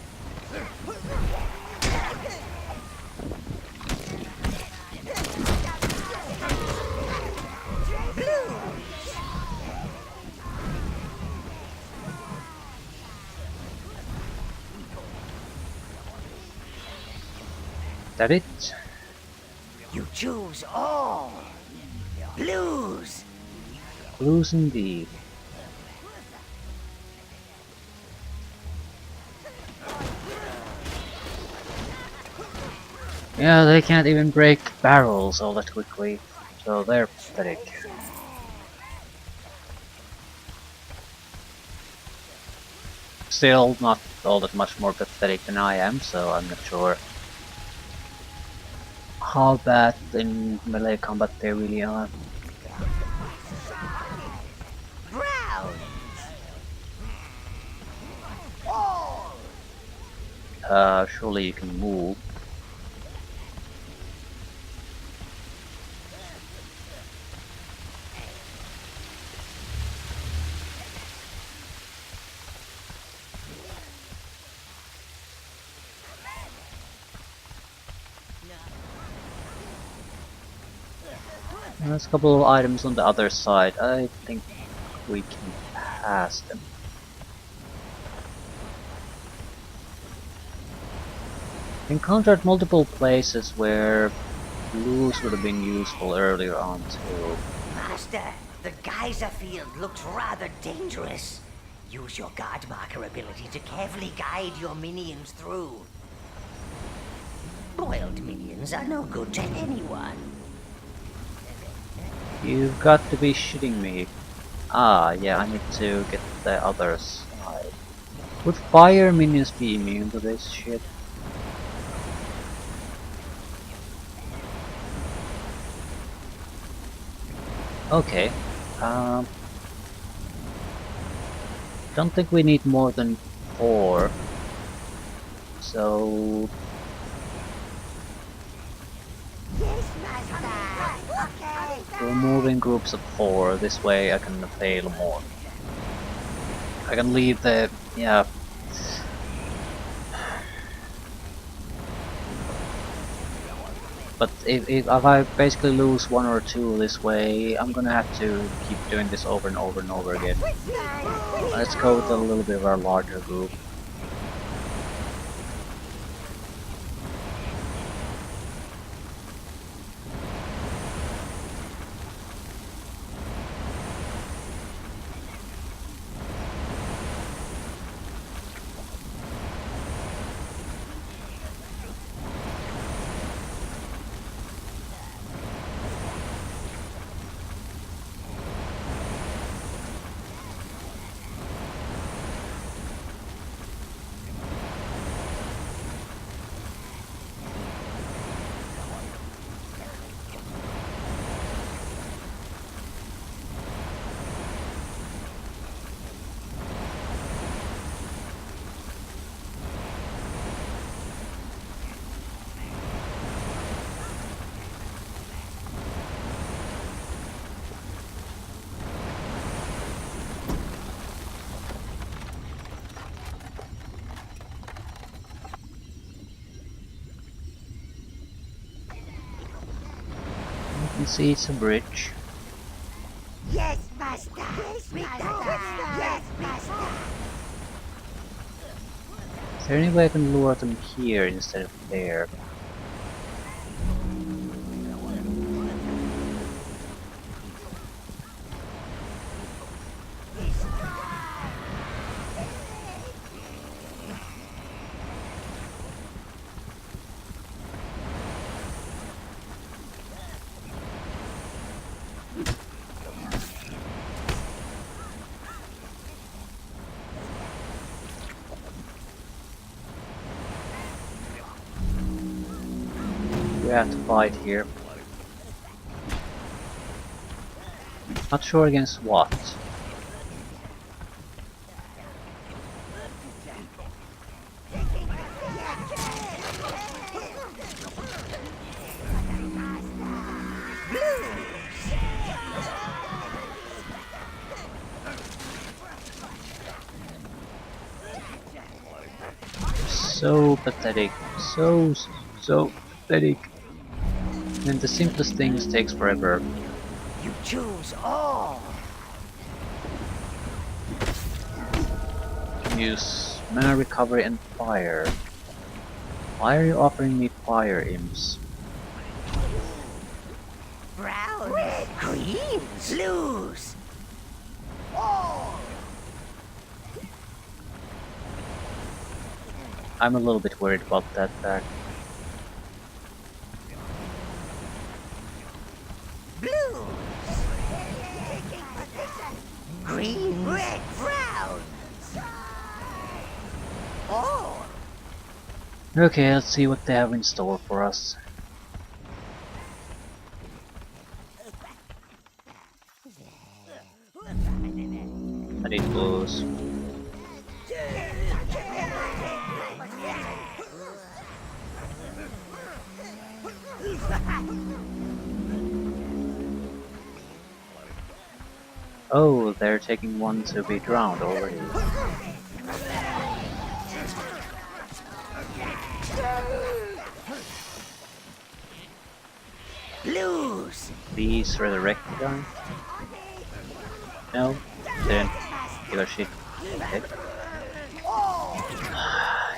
A: That it?
B: You choose all. Blues.
A: Blues indeed. Yeah, they can't even break barrels all that quickly. So they're pathetic. Still not all that much more pathetic than I am, so I'm not sure how bad in melee combat they really are.
B: Browns! All!
A: Surely you can move. There's a couple of items on the other side. I think we can pass them. Encountered multiple places where blues would have been useful earlier on too.
B: Master, the geyser field looks rather dangerous. Use your guard marker ability to carefully guide your minions through. Boiled minions are no good to anyone.
A: You've got to be shitting me. Ah, yeah, I need to get the other side. Would fire minions be immune to this shit? Okay. Don't think we need more than 4. So we're moving groups of 4. This way I can fail more. I can leave the But if I basically lose 1 or 2 this way, I'm gonna have to keep doing this over and over and over again. Let's go with a little bit of our larger group. You can see it's a bridge.
B: Yes, master! Yes, master! Yes, master!
A: Is there any way I can lure them here instead of there? We have to fight here. Not sure against what. So pathetic. So pathetic. And the simplest things takes forever.
B: You choose all!
A: Use mana recovery and fire. Why are you offering me fire imps?
B: Brown, greens, blues! All!
A: I'm a little bit worried about that fact.
B: Blue!
A: Okay, let's see what they have in store for us. I need blues. Oh, they're taking one to be drowned already.
B: Blues!
A: Please resurrect the guy. No, didn't give a shit. Okay.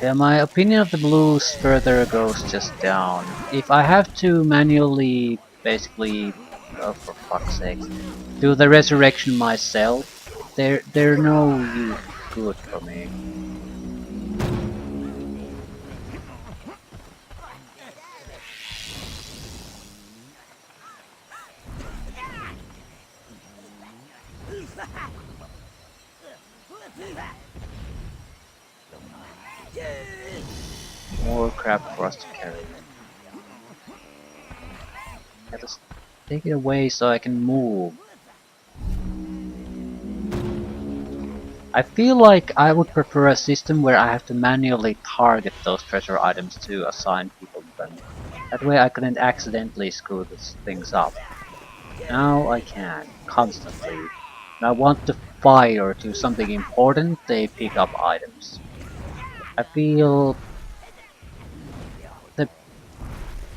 A: Yeah, my opinion of the blues further goes just down. If I have to manually, basically, oh for fuck's sake, do the resurrection myself, they're no good for me. More crap for us to carry. Yeah, just take it away so I can move. I feel like I would prefer a system where I have to manually target those treasure items to assign people to them. That way I couldn't accidentally screw these things up. Now I can, constantly. When I want to fire to something important, they pick up items. I feel the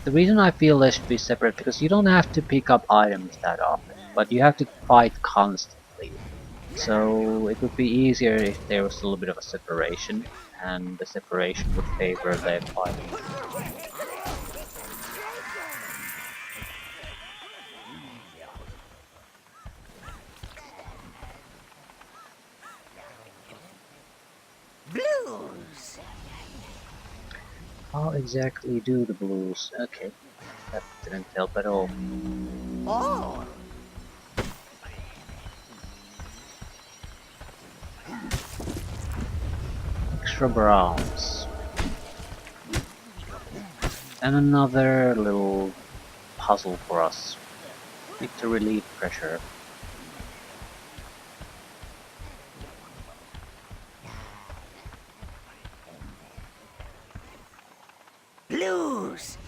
A: the reason I feel they should be separate because you don't have to pick up items that often, but you have to fight constantly. So it would be easier if there was a little bit of a separation, and the separation would favor the fighting.
B: Blues!
A: How exactly do the blues? Okay, that didn't help at all.
B: Oh!
A: Extra browns. And another little puzzle for us. Need to relieve pressure.
B: Blues!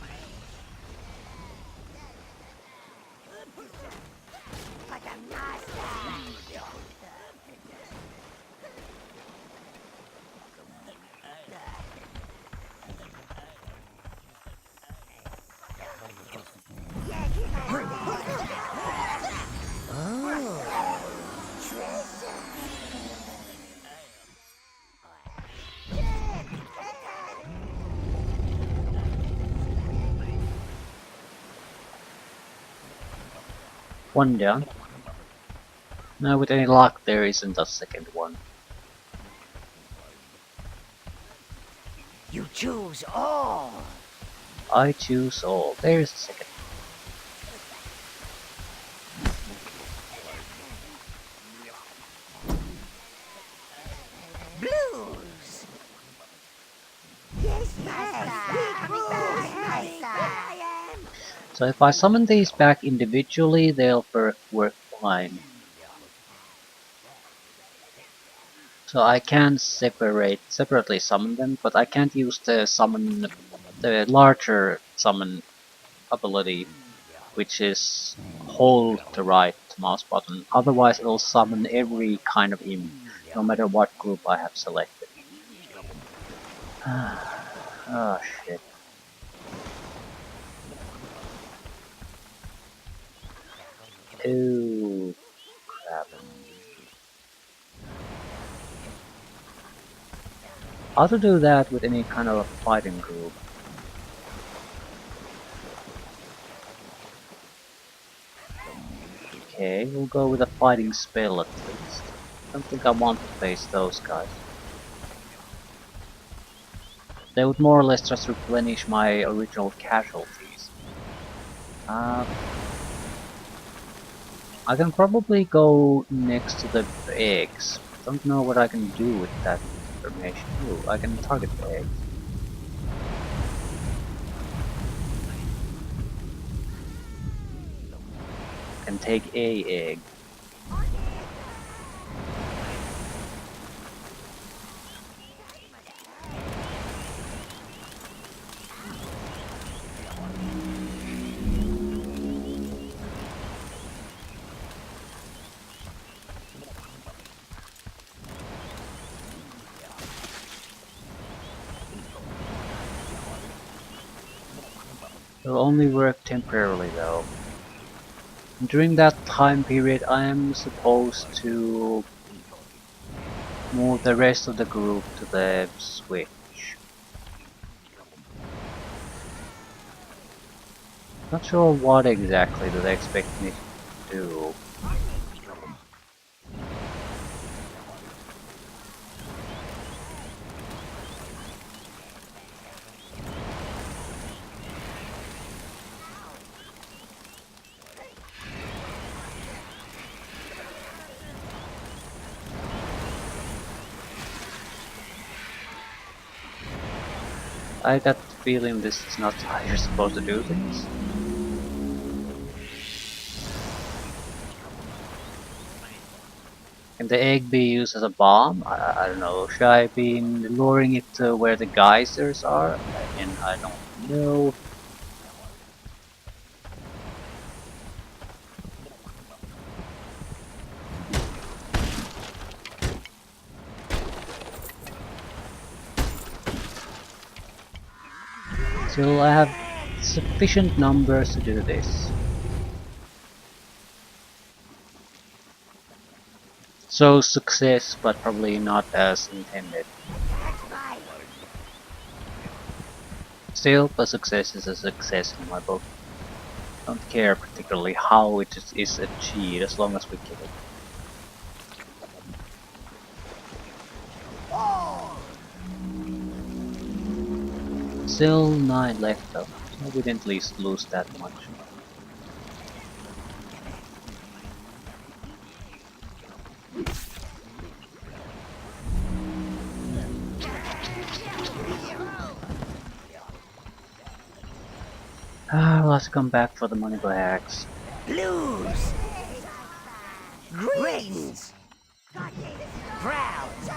A: One down. Now with any luck there isn't a second one.
B: You choose all!
A: I choose all. There's a second.
B: Blues! Yes, master!
A: So if I summon these back individually, they'll work fine. So I can separately summon them, but I can't use the larger summon ability, which is hold the right mouse button. Otherwise it'll summon every kind of imp, no matter what group I have selected. Oh shit. Oh crap. How to do that with any kind of a fighting group? Okay, we'll go with a fighting spell at least. Don't think I want to face those guys. They would more or less just replenish my original casualties. I can probably go next to the eggs. Don't know what I can do with that information. Ooh, I can target the eggs. can take a egg. It'll only work temporarily though. And during that time period I am supposed to move the rest of the group to the switch. Not sure what exactly do they expect me to do. I got the feeling this is not how you're supposed to do things. Can the egg be used as a bomb? I don't know. Should I be luring it to where the geysers are? And I don't know. Still, I have sufficient numbers to do this. So success, but probably not as intended. Still, a success is a success in my book. Don't care particularly how it is achieved, as long as we kill it. Still 9 left though, so we didn't lose that much. We'll have to come back for the money bags.
B: Blues, greens, browns.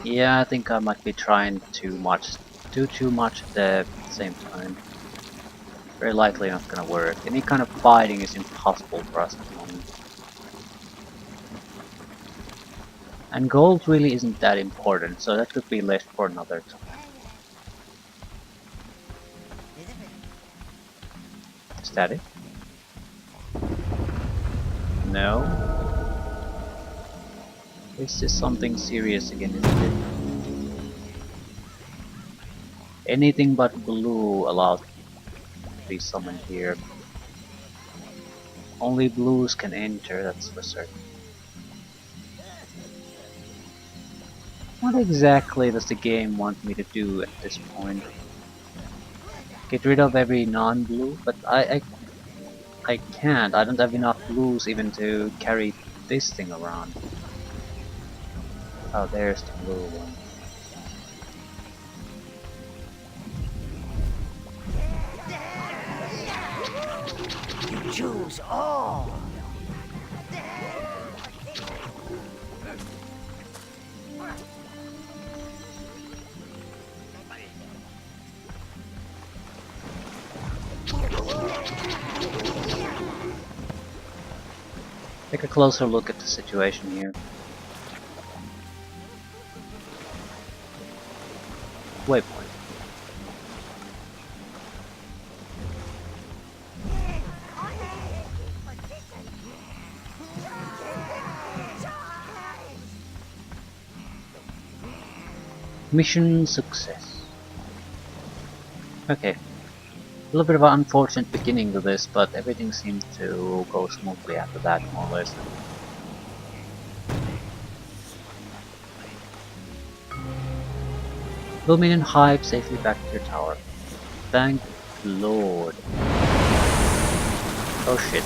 A: Yeah, I think I might be trying too much at the same time. Very likely not gonna work. Any kind of fighting is impossible for us at the moment. And gold really isn't that important, so that could be left for another time. Is that it? No? This is something serious again, isn't it? Anything but blue allowed to be summoned here. Only blues can enter, that's for certain. What exactly does the game want me to do at this point? Get rid of every non-blue? But I can't. I don't have enough blues even to carry this thing around. Oh, there's the blue one.
B: You choose all.
A: Take a closer look at the situation here. Waypoint. Mission success. Okay. A little bit of an unfortunate beginning to this, but everything seemed to go smoothly after that, more or less. Luminian Hive safely back to your tower. Thank Lord. Oh shit.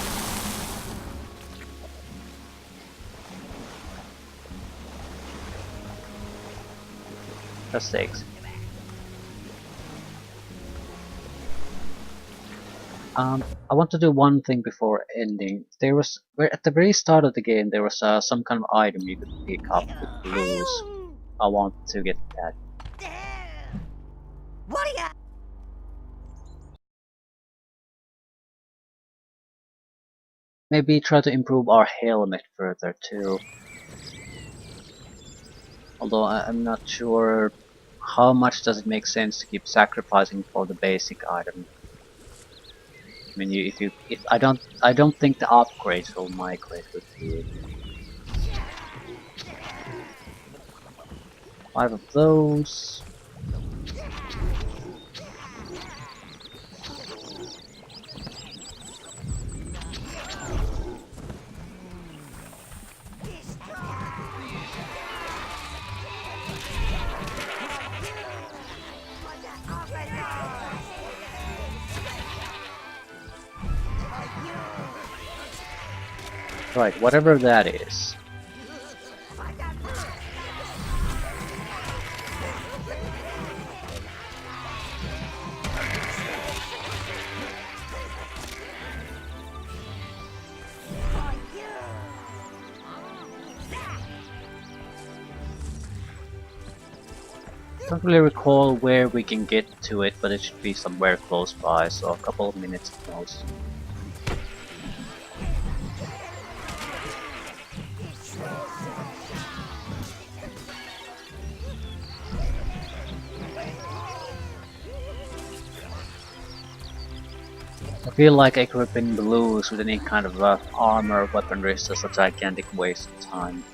A: That's 6. I want to do one thing before ending. There was at the very start of the game there was some kind of item you could pick up with blues. I want to get that.
B: What are you?
A: Maybe try to improve our helmet further too. Although I'm not sure how much does it make sense to keep sacrificing for the basic item. I mean, if I don't think the upgrades will migrate with you. 5 of those. Right, whatever that is. Don't really recall where we can get to it, but it should be somewhere close by, so a couple of minutes at most. I feel like equipping blues with any kind of armor or weaponry is just a gigantic waste of time.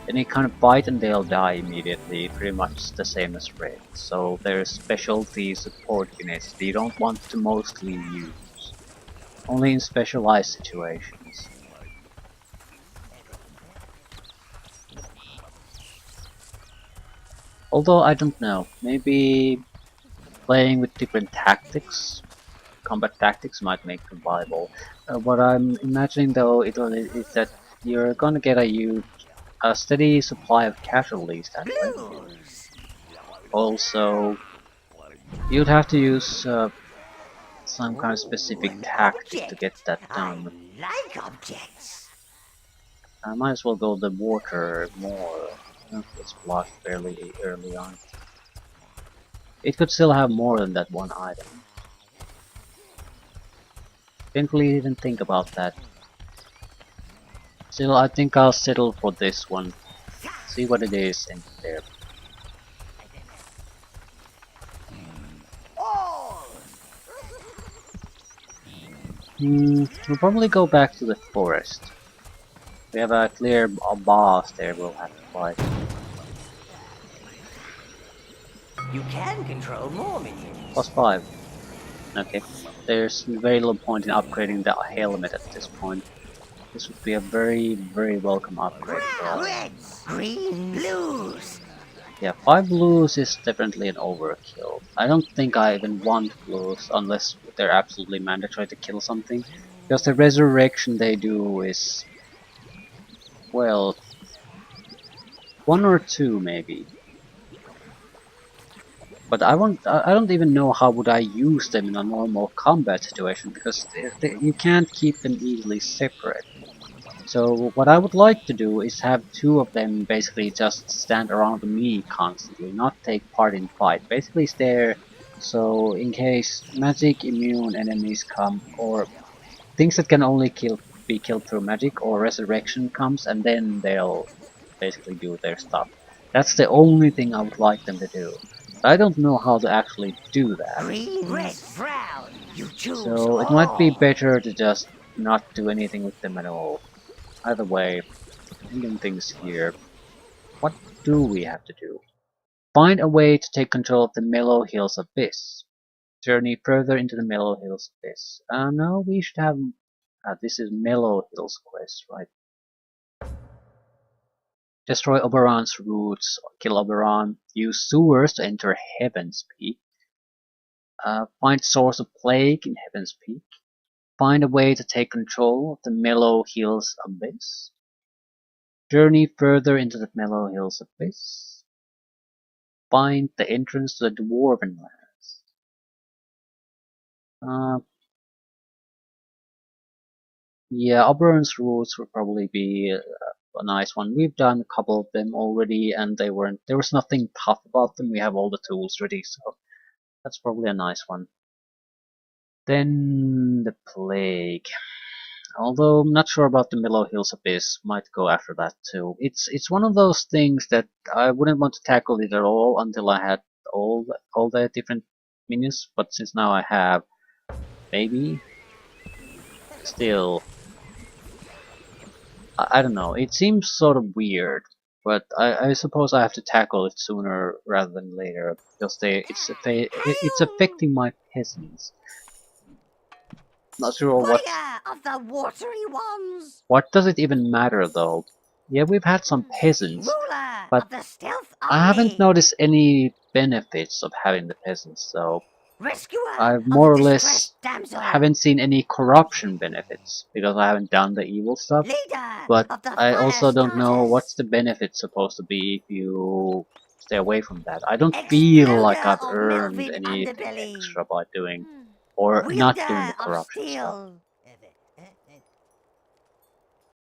A: Any kind of fight and they'll die immediately, pretty much the same as red. So there's specialty support units that you don't want to mostly use. Only in specialized situations. Although I don't know, maybe playing with different tactics, combat tactics might make them viable. What I'm imagining though is that you're gonna get a steady supply of casualties that way.
B: Blues.
A: Also, you'd have to use some kind of specific
B: An
A: tactic to get
B: object.
A: that
B: I
A: done.
B: like objects.
A: I might as well go the water more. It's blocked fairly early on. It could still have more than that one item. Didn't really even think about that. Still, I think I'll settle for this one. See what it is in there.
B: All.
A: We'll probably go back to the forest. We have a clear boss there we'll have to fight.
B: You can control more minions.
A: Plus 5. Okay. There's very little point in upgrading the helmet at this point. This would be a very welcome upgrade for
B: Brown,
A: us.
B: reds, green, blues.
A: Yeah, 5 blues is definitely an overkill. I don't think I even want blues unless they're absolutely mandatory to kill something. Because the resurrection they do is, well, 1 or 2 maybe. But I don't even know how would I use them in a normal combat situation because you can't keep them easily separate. So what I would like to do is have 2 of them basically just stand around me constantly, not take part in fight. Basically stay so in case magic immune enemies come or things that can only be killed through magic or resurrection comes and then they'll basically do their stuff. That's the only thing I would like them to do. I don't know how to actually do that.
B: Green, red, brown. You choose
A: So it might be
B: all.
A: better to just not do anything with them at all. Either way, ending things here. What do we have to do? Find a way to take control of the Mellow Hills Abyss. Journey further into the Mellow Hills Abyss. No, we should have... this is Mellow Hills quest, right? Destroy Oberon's roots, kill Oberon, use sewers to enter Heaven's Peak. Find source of plague in Heaven's Peak. Find a way to take control of the Mellow Hills Abyss. Journey further into the Mellow Hills Abyss. find the entrance to the Dwarven lands. Yeah, Oberon's rules would probably be a nice one. We've done a couple of them already, and there was nothing tough about them. We have all the tools ready, so that's probably a nice one. Then the Plague. Although I'm not sure about the Mellow Hills Abyss, might go after that too. It's one of those things that I wouldn't want to tackle it at all until I had all the different minions, but since now I have, maybe still I don't know. It seems sort of weird, but I suppose I have to tackle it sooner rather than later because it's affecting my peasants. Not sure
B: Warrior of the watery ones!
A: what does it even matter though. Yeah, we've had some peasants,
B: Ruler
A: but
B: of the stealth
A: I haven't
B: army!
A: noticed any benefits of having the peasants, so
B: Rescuer
A: I
B: of the
A: more or less
B: distressed damsel!
A: haven't seen any corruption benefits because I haven't done the evil stuff.
B: Leader
A: But
B: of the
A: I
B: fire
A: also don't know what's
B: starters!
A: the benefit supposed to be if you stay away from that. I don't feel like
B: Exploder
A: I've
B: of
A: earned
B: Melvin
A: anything
B: underbelly!
A: extra by doing or not doing
B: Wielder
A: the
B: of
A: corruption stuff.
B: steel!